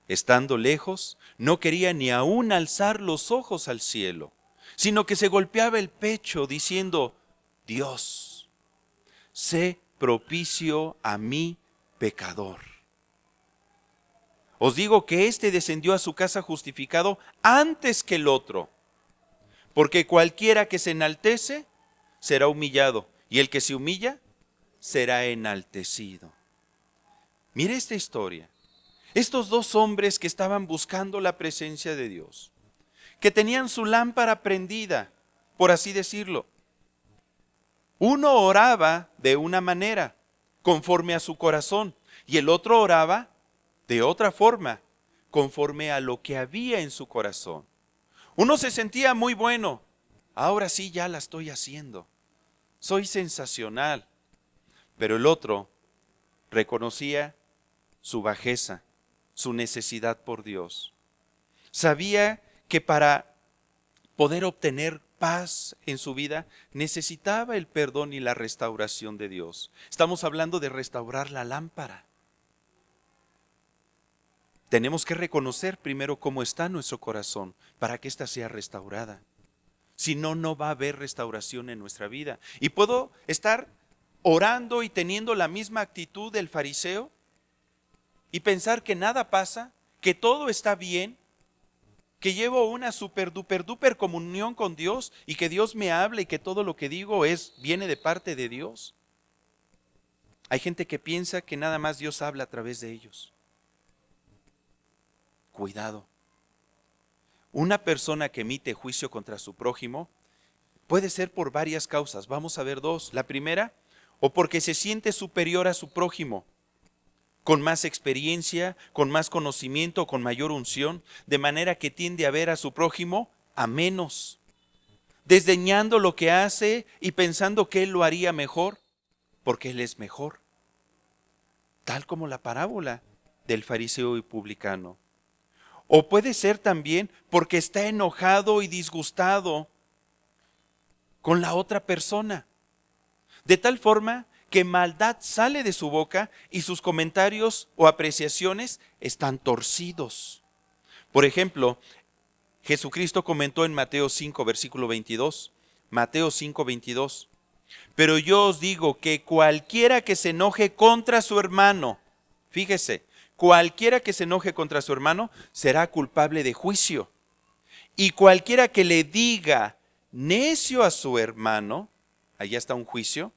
estando lejos, no quería ni aun alzar los ojos al cielo, sino que se golpeaba el pecho diciendo: Dios, sé propicio a mí, pecador. Os digo que éste descendió a su casa justificado antes que el otro, porque cualquiera que se enaltece será humillado, y el que se humilla será enaltecido. Mire esta historia. Estos dos hombres que estaban buscando la presencia de Dios, que tenían su lámpara prendida, por así decirlo. Uno oraba de una manera, conforme a su corazón, y el otro oraba de otra forma, conforme a lo que había en su corazón. Uno se sentía muy bueno: ahora sí ya la estoy haciendo, soy sensacional. Pero el otro reconocía su bajeza, su necesidad por Dios. Sabía que para poder obtener paz en su vida necesitaba el perdón y la restauración de Dios. Estamos hablando de restaurar la lámpara. Tenemos que reconocer primero cómo está nuestro corazón para que ésta sea restaurada. Si no, no va a haber restauración en nuestra vida. Y puedo estar orando y teniendo la misma actitud del fariseo y pensar que nada pasa, que todo está bien, que llevo una super duper comunión con Dios y que Dios me habla y que todo lo que digo viene de parte de Dios. Hay gente que piensa que nada más Dios habla a través de ellos. Cuidado. Una persona que emite juicio contra su prójimo puede ser por varias causas. Vamos a ver dos. La primera, o porque se siente superior a su prójimo, con más experiencia, con más conocimiento, con mayor unción, de manera que tiende a ver a su prójimo a menos, desdeñando lo que hace y pensando que él lo haría mejor, porque él es mejor. Tal como la parábola del fariseo y publicano. O puede ser también porque está enojado y disgustado con la otra persona, de tal forma que maldad sale de su boca y sus comentarios o apreciaciones están torcidos. Por ejemplo, Jesucristo comentó en Mateo 5, versículo 22, Mateo 5, 22, Pero yo os digo que cualquiera que se enoje contra su hermano, fíjese, cualquiera que se enoje contra su hermano será culpable de juicio. Y cualquiera que le diga necio a su hermano, allá está un juicio,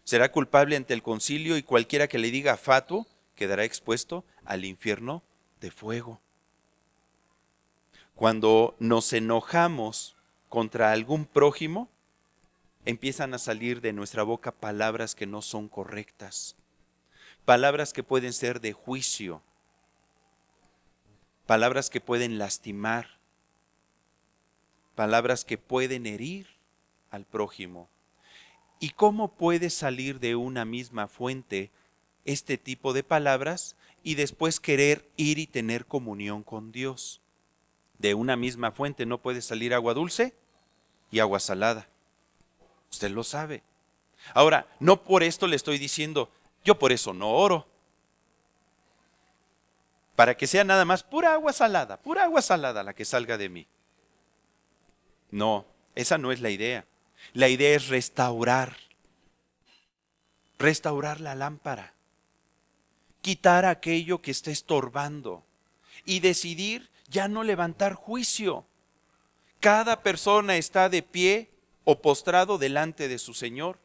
será culpable ante el concilio, y cualquiera que le diga fatuo quedará expuesto al infierno de fuego. Cuando nos enojamos contra algún prójimo, empiezan a salir de nuestra boca palabras que no son correctas, palabras que pueden ser de juicio, palabras que pueden lastimar, palabras que pueden herir al prójimo. ¿Y cómo puede salir de una misma fuente este tipo de palabras y después querer ir y tener comunión con Dios? De una misma fuente no puede salir agua dulce y agua salada. Usted lo sabe. Ahora, no por esto le estoy diciendo, yo por eso no oro. Para que sea nada más pura agua salada la que salga de mí. No, esa no es la idea. La idea es restaurar la lámpara, quitar aquello que está estorbando y decidir ya no levantar juicio. Cada persona está de pie o postrado delante de su Señor,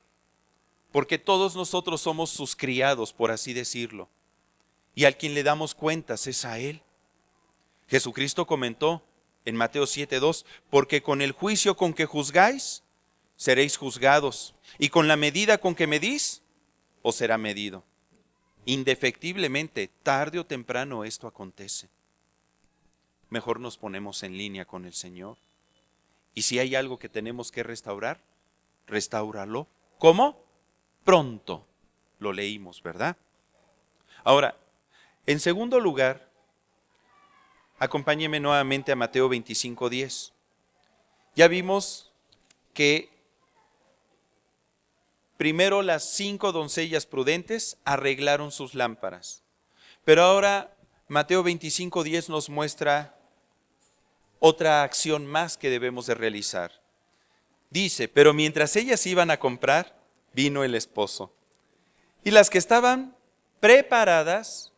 porque todos nosotros somos sus criados, por así decirlo, y al quien le damos cuentas es a Él. Jesucristo comentó en Mateo 7:2, porque con el juicio con que juzgáis, seréis juzgados, y con la medida con que medís, os será medido. Indefectiblemente, tarde o temprano esto acontece. Mejor nos ponemos en línea con el Señor. Y si hay algo que tenemos que restaurar, restáuralo. ¿Cómo? Pronto. Lo leímos, ¿verdad? Ahora, en segundo lugar, acompáñeme nuevamente a Mateo 25:10. Ya vimos que primero las 5 doncellas prudentes arreglaron sus lámparas. Pero ahora Mateo 25:10 nos muestra otra acción más que debemos de realizar. Dice, pero mientras ellas iban a comprar, vino el esposo. Y las que estaban preparadas,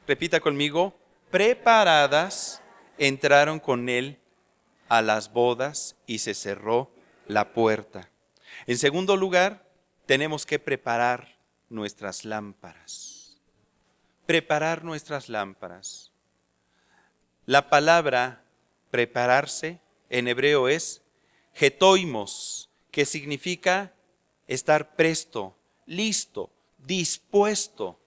repita conmigo, preparadas, entraron con él a las bodas y se cerró la puerta. En segundo lugar, tenemos que preparar nuestras lámparas. Preparar nuestras lámparas. La palabra prepararse en hebreo es getoimos, que significa estar presto, listo, dispuesto.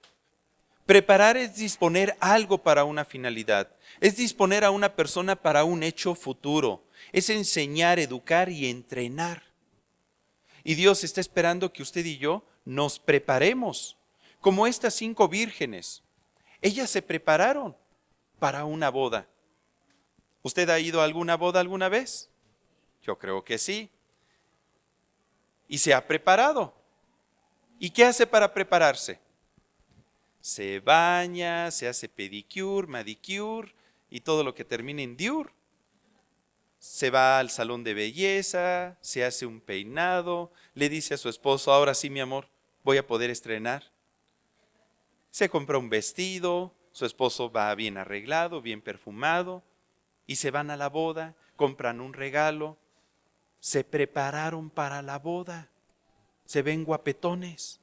Preparar es disponer algo para una finalidad, es disponer a una persona para un hecho futuro, es enseñar, educar y entrenar. Y Dios está esperando que usted y yo nos preparemos, como estas 5 vírgenes. Ellas se prepararon para una boda. ¿Usted ha ido a alguna boda alguna vez? Yo creo que sí. Y se ha preparado. ¿Y qué hace para prepararse? Se baña, se hace pedicure, manicure y todo lo que termine en diur. Se va al salón de belleza, se hace un peinado, le dice a su esposo, ahora sí mi amor, voy a poder estrenar. Se compra un vestido, su esposo va bien arreglado, bien perfumado, y se van a la boda, compran un regalo, se prepararon para la boda, se ven guapetones.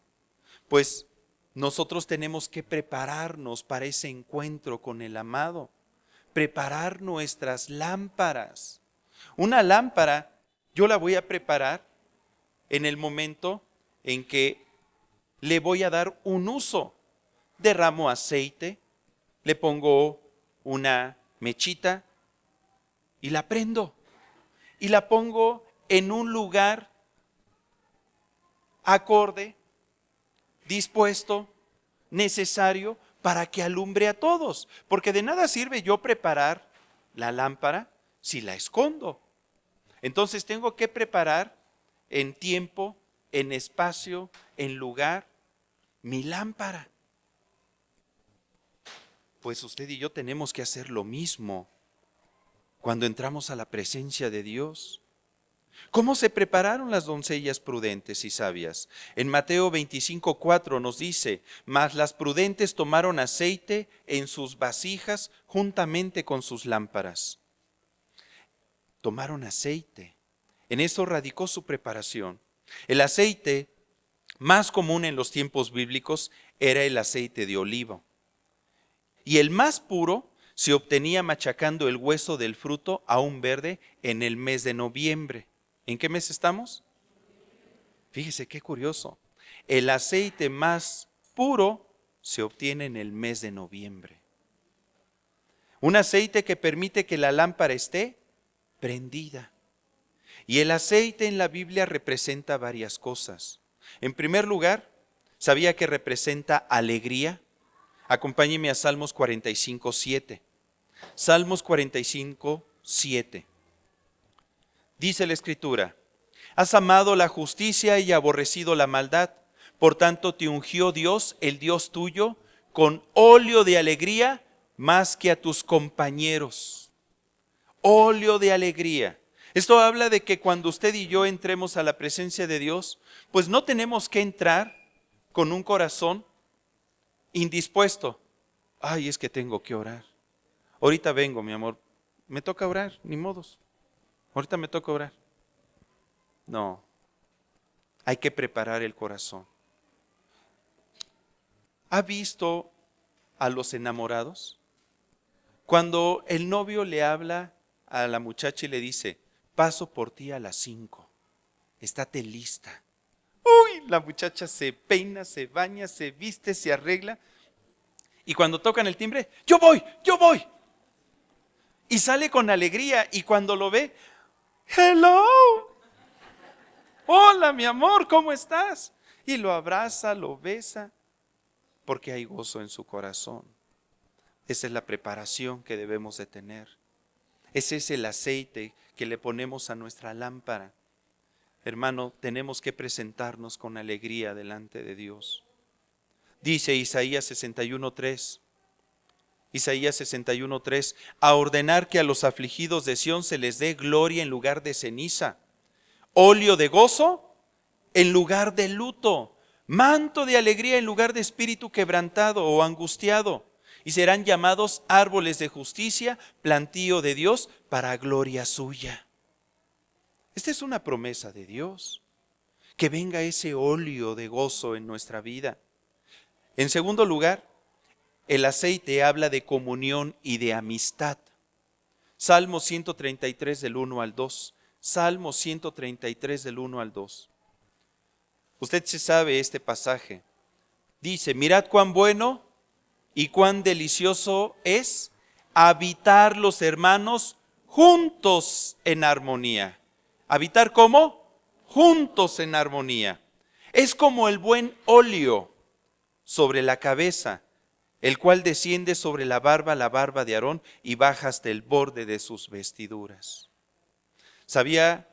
Pues nosotros tenemos que prepararnos para ese encuentro con el amado, preparar nuestras lámparas. Una lámpara yo la voy a preparar en el momento en que le voy a dar un uso. Derramo aceite, le pongo una mechita y la prendo. Y la pongo en un lugar acorde, dispuesto, necesario para que alumbre a todos. Porque de nada sirve yo preparar la lámpara si la escondo. Entonces tengo que preparar en tiempo, en espacio, en lugar, mi lámpara. Pues usted y yo tenemos que hacer lo mismo cuando entramos a la presencia de Dios. ¿Cómo se prepararon las doncellas prudentes y sabias? En Mateo 25:4 nos dice, mas las prudentes tomaron aceite en sus vasijas juntamente con sus lámparas. Tomaron aceite. En eso radicó su preparación. El aceite más común en los tiempos bíblicos era el aceite de olivo. Y el más puro se obtenía machacando el hueso del fruto aún verde en el mes de noviembre. ¿En qué mes estamos? Fíjese qué curioso. El aceite más puro se obtiene en el mes de noviembre. Un aceite que permite que la lámpara esté prendida. Y el aceite en la Biblia representa varias cosas. En primer lugar, ¿sabía que representa alegría? Acompáñeme a Salmos 45:7. Salmos 45:7. Dice la Escritura, has amado la justicia y aborrecido la maldad, por tanto te ungió Dios, el Dios tuyo, con óleo de alegría más que a tus compañeros. Óleo de alegría. Esto habla de que cuando usted y yo entremos a la presencia de Dios, pues no tenemos que entrar con un corazón indispuesto. Ay, es que tengo que orar. Ahorita vengo, mi amor. Me toca orar, ni modos. Ahorita me toca orar. No, hay que preparar el corazón. ¿Ha visto a los enamorados? Cuando el novio le habla a la muchacha y le dice, paso por ti a las 5, estate lista. Uy, la muchacha se peina, se baña, se viste, se arregla. Y cuando tocan el timbre, yo voy. Y sale con alegría y cuando lo ve, hello, hola mi amor, ¿cómo estás? Y lo abraza, lo besa, porque hay gozo en su corazón. Esa es la preparación que debemos de tener. Ese es el aceite que le ponemos a nuestra lámpara. Hermano, tenemos que presentarnos con alegría delante de Dios. Dice Isaías 61:3. Isaías 61:3, a ordenar que a los afligidos de Sión se les dé gloria en lugar de ceniza, óleo de gozo en lugar de luto, manto de alegría en lugar de espíritu quebrantado o angustiado, y serán llamados árboles de justicia, plantío de Dios para gloria suya. Esta es una promesa de Dios, que venga ese óleo de gozo en nuestra vida. En segundo lugar, el aceite habla de comunión y de amistad. Salmo 133 del 1 al 2. Salmo 133 del 1 al 2. Usted se sabe este pasaje. Dice, mirad cuán bueno y cuán delicioso es habitar los hermanos juntos en armonía. ¿Habitar cómo? Juntos en armonía. Es como el buen óleo sobre la cabeza, el cual desciende sobre la barba de Aarón y baja hasta el borde de sus vestiduras. ¿Sabía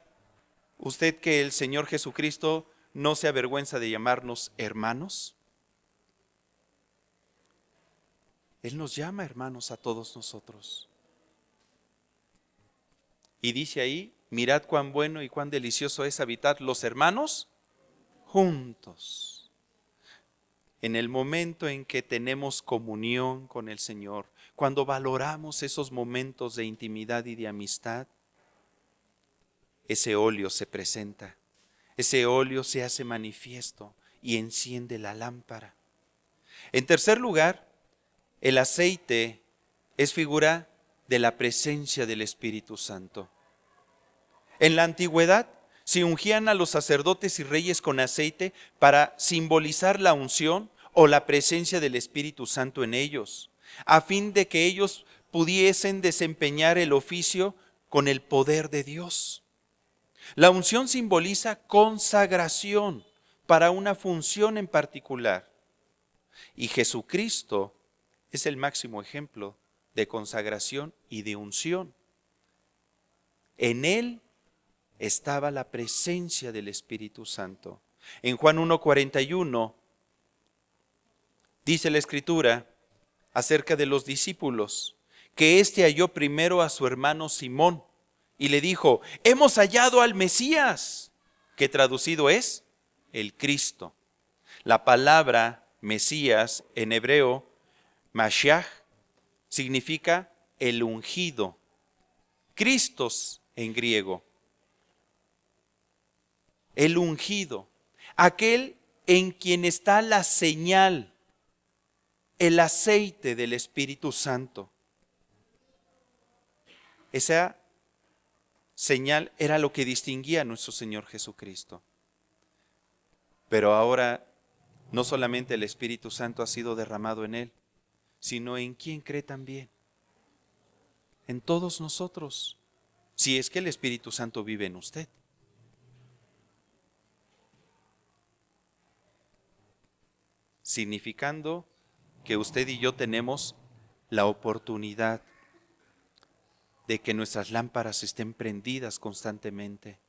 usted que el Señor Jesucristo no se avergüenza de llamarnos hermanos? Él nos llama hermanos a todos nosotros. Y dice ahí, mirad cuán bueno y cuán delicioso es habitar los hermanos juntos. En el momento en que tenemos comunión con el Señor, cuando valoramos esos momentos de intimidad y de amistad, ese óleo se presenta, ese óleo se hace manifiesto y enciende la lámpara. En tercer lugar, el aceite es figura de la presencia del Espíritu Santo. En la antigüedad se ungían a los sacerdotes y reyes con aceite para simbolizar la unción o la presencia del Espíritu Santo en ellos, a fin de que ellos pudiesen desempeñar el oficio con el poder de Dios. La unción simboliza consagración para una función en particular. Y Jesucristo es el máximo ejemplo de consagración y de unción. En Él estaba la presencia del Espíritu Santo. En Juan 1:41 dice la Escritura acerca de los discípulos, que éste halló primero a su hermano Simón y le dijo: hemos hallado al Mesías, que traducido es el Cristo. La palabra Mesías en hebreo, Mashiach, significa el ungido. Christos en griego. El ungido. Aquel en quien está la señal, el aceite del Espíritu Santo. Esa señal era lo que distinguía a nuestro Señor Jesucristo. Pero ahora no solamente el Espíritu Santo ha sido derramado en Él, sino en quien cree también. En todos nosotros, si es que el Espíritu Santo vive en usted. Significando que usted y yo tenemos la oportunidad de que nuestras lámparas estén prendidas constantemente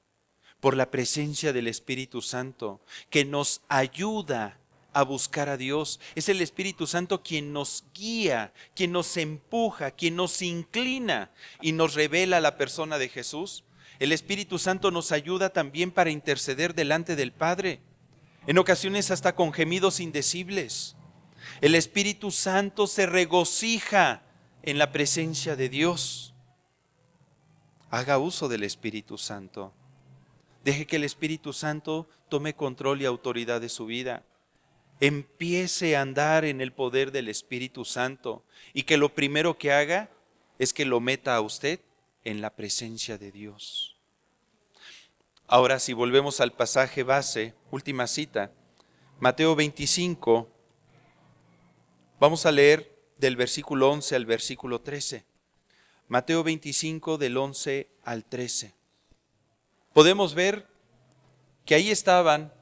por la presencia del Espíritu Santo, que nos ayuda a buscar a Dios. Es el Espíritu Santo quien nos guía, quien nos empuja, quien nos inclina y nos revela la persona de Jesús. El Espíritu Santo nos ayuda también para interceder delante del Padre, en ocasiones hasta con gemidos indecibles. El Espíritu Santo se regocija en la presencia de Dios. Haga uso del Espíritu Santo. Deje que el Espíritu Santo tome control y autoridad de su vida. Empiece a andar en el poder del Espíritu Santo y que lo primero que haga es que lo meta a usted en la presencia de Dios. Ahora, si volvemos al pasaje base, última cita, Mateo 25, vamos a leer del versículo 11 al versículo 13. Mateo 25 del 11 al 13. Podemos ver que ahí estaban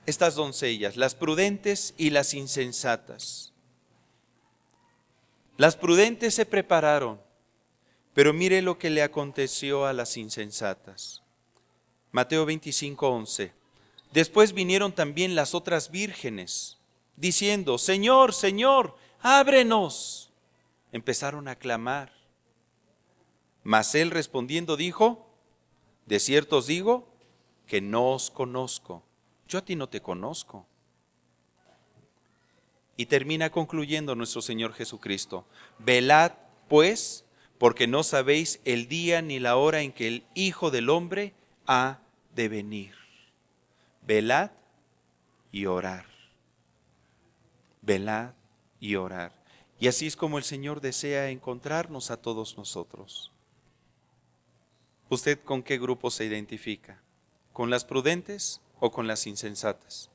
estas doncellas, las prudentes y las insensatas. Las prudentes se prepararon, pero mire lo que le aconteció a las insensatas. Mateo 25, 11. Después vinieron también las otras vírgenes, diciendo: Señor, Señor, ábrenos. Empezaron a clamar. Mas él respondiendo dijo: de cierto os digo que no os conozco. Yo a ti no te conozco. Y termina concluyendo nuestro Señor Jesucristo: velad pues, porque no sabéis el día ni la hora en que el Hijo del Hombre ha de venir. Velad y orar. Velad y orar. Y así es como el Señor desea encontrarnos a todos nosotros. ¿Usted con qué grupo se identifica? ¿Con las prudentes o con las insensatas?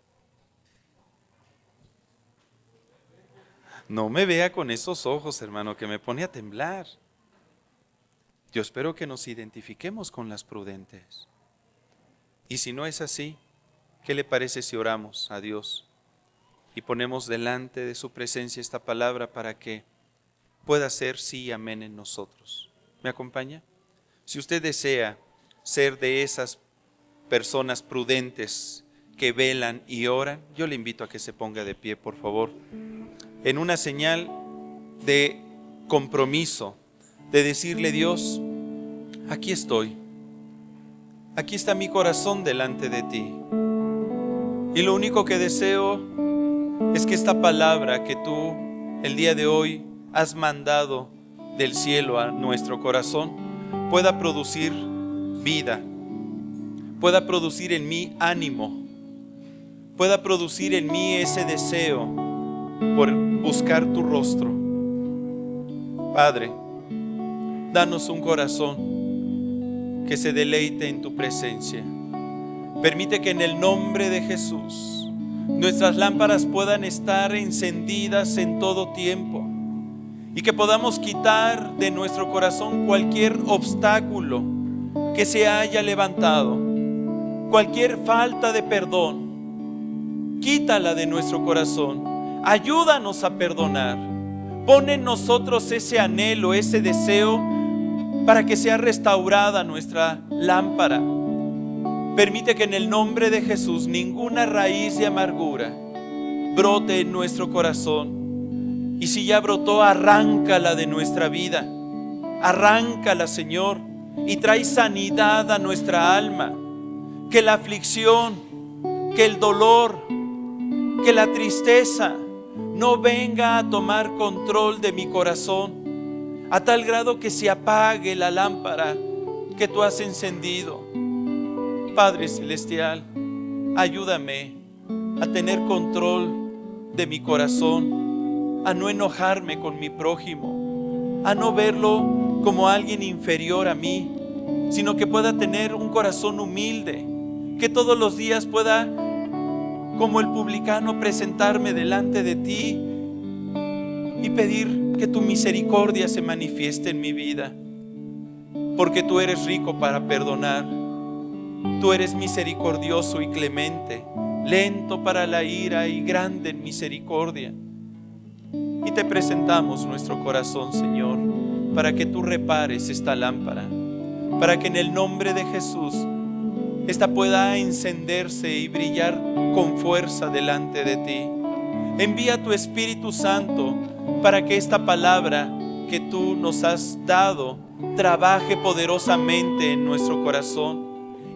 No me vea con esos ojos, hermano, que me pone a temblar. Yo espero que nos identifiquemos con las prudentes. Y si no es así, ¿qué le parece si oramos a Dios y ponemos delante de su presencia esta palabra para que pueda ser sí y amén en nosotros? ¿Me acompaña? Si usted desea ser de esas personas prudentes que velan y oran, yo le invito a que se ponga de pie, por favor, en una señal de compromiso, de decirle: Dios, aquí estoy, aquí está mi corazón delante de ti, y lo único que deseo es que esta palabra que tú el día de hoy has mandado del cielo a nuestro corazón pueda producir vida, pueda producir en mí ánimo, pueda producir en mí ese deseo por buscar tu rostro. Padre, danos un corazón que se deleite en tu presencia. Permite que en el nombre de Jesús nuestras lámparas puedan estar encendidas en todo tiempo y que podamos quitar de nuestro corazón cualquier obstáculo que se haya levantado, cualquier falta de perdón. Quítala de nuestro corazón. Ayúdanos a perdonar. Pon en nosotros ese anhelo, ese deseo para que sea restaurada nuestra lámpara. Permite que en el nombre de Jesús ninguna raíz de amargura brote en nuestro corazón. Y si ya brotó, arráncala de nuestra vida. Arráncala, Señor, y trae sanidad a nuestra alma. Que la aflicción, que el dolor, que la tristeza no venga a tomar control de mi corazón, a tal grado que se apague la lámpara que tú has encendido. Padre Celestial, ayúdame a tener control de mi corazón, a no enojarme con mi prójimo, a no verlo como alguien inferior a mí, sino que pueda tener un corazón humilde, que todos los días pueda, como el publicano, presentarme delante de ti y pedir que tu misericordia se manifieste en mi vida, porque tú eres rico para perdonar. Tú eres misericordioso y clemente, lento para la ira y grande en misericordia. Y te presentamos nuestro corazón, Señor, para que tú repares esta lámpara, para que en el nombre de Jesús esta pueda encenderse y brillar con fuerza delante de ti. Envía tu Espíritu Santo para que esta palabra que tú nos has dado trabaje poderosamente en nuestro corazón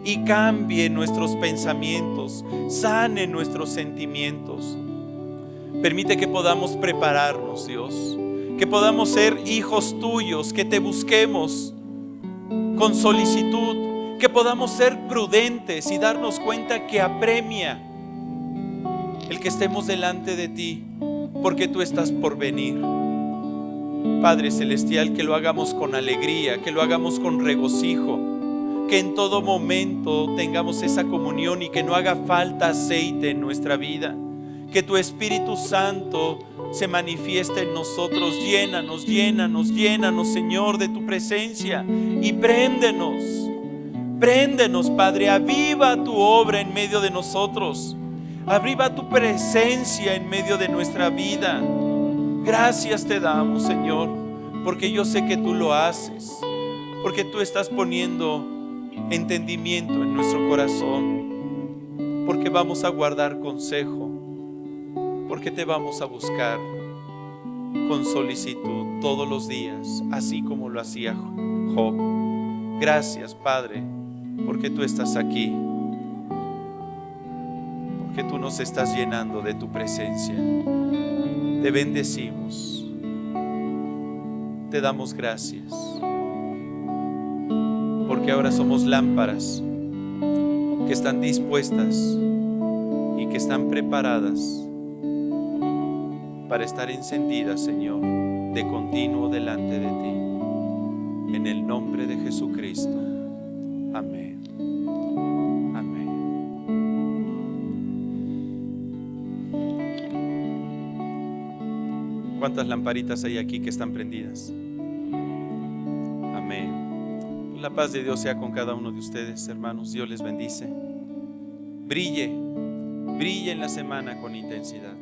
y cambie nuestros pensamientos, sane nuestros sentimientos. Permite que podamos prepararnos, Dios, que podamos ser hijos tuyos, que te busquemos con solicitud, que podamos ser prudentes y darnos cuenta que apremia el que estemos delante de ti, porque tú estás por venir. Padre Celestial, que lo hagamos con alegría, que lo hagamos con regocijo, que en todo momento tengamos esa comunión y que no haga falta aceite en nuestra vida. Que tu Espíritu Santo se manifieste en nosotros. Llénanos, llénanos, llénanos, Señor, de tu presencia y préndenos. Préndenos, Padre, aviva tu obra en medio de nosotros. Aviva tu presencia en medio de nuestra vida. Gracias te damos, Señor, porque yo sé que tú lo haces, porque tú estás poniendo entendimiento en nuestro corazón, porque vamos a guardar consejo, porque te vamos a buscar con solicitud todos los días, así como lo hacía Job. Gracias, Padre, porque tú estás aquí, porque tú nos estás llenando de tu presencia. Te bendecimos, te damos gracias, porque ahora somos lámparas que están dispuestas y que están preparadas para estar encendidas, Señor, de continuo delante de ti. En el nombre de Jesucristo. Amén. Amén. ¿Cuántas lamparitas hay aquí que están prendidas? Amén. La paz de Dios sea con cada uno de ustedes, hermanos. Dios les bendice. Brille en la semana con intensidad.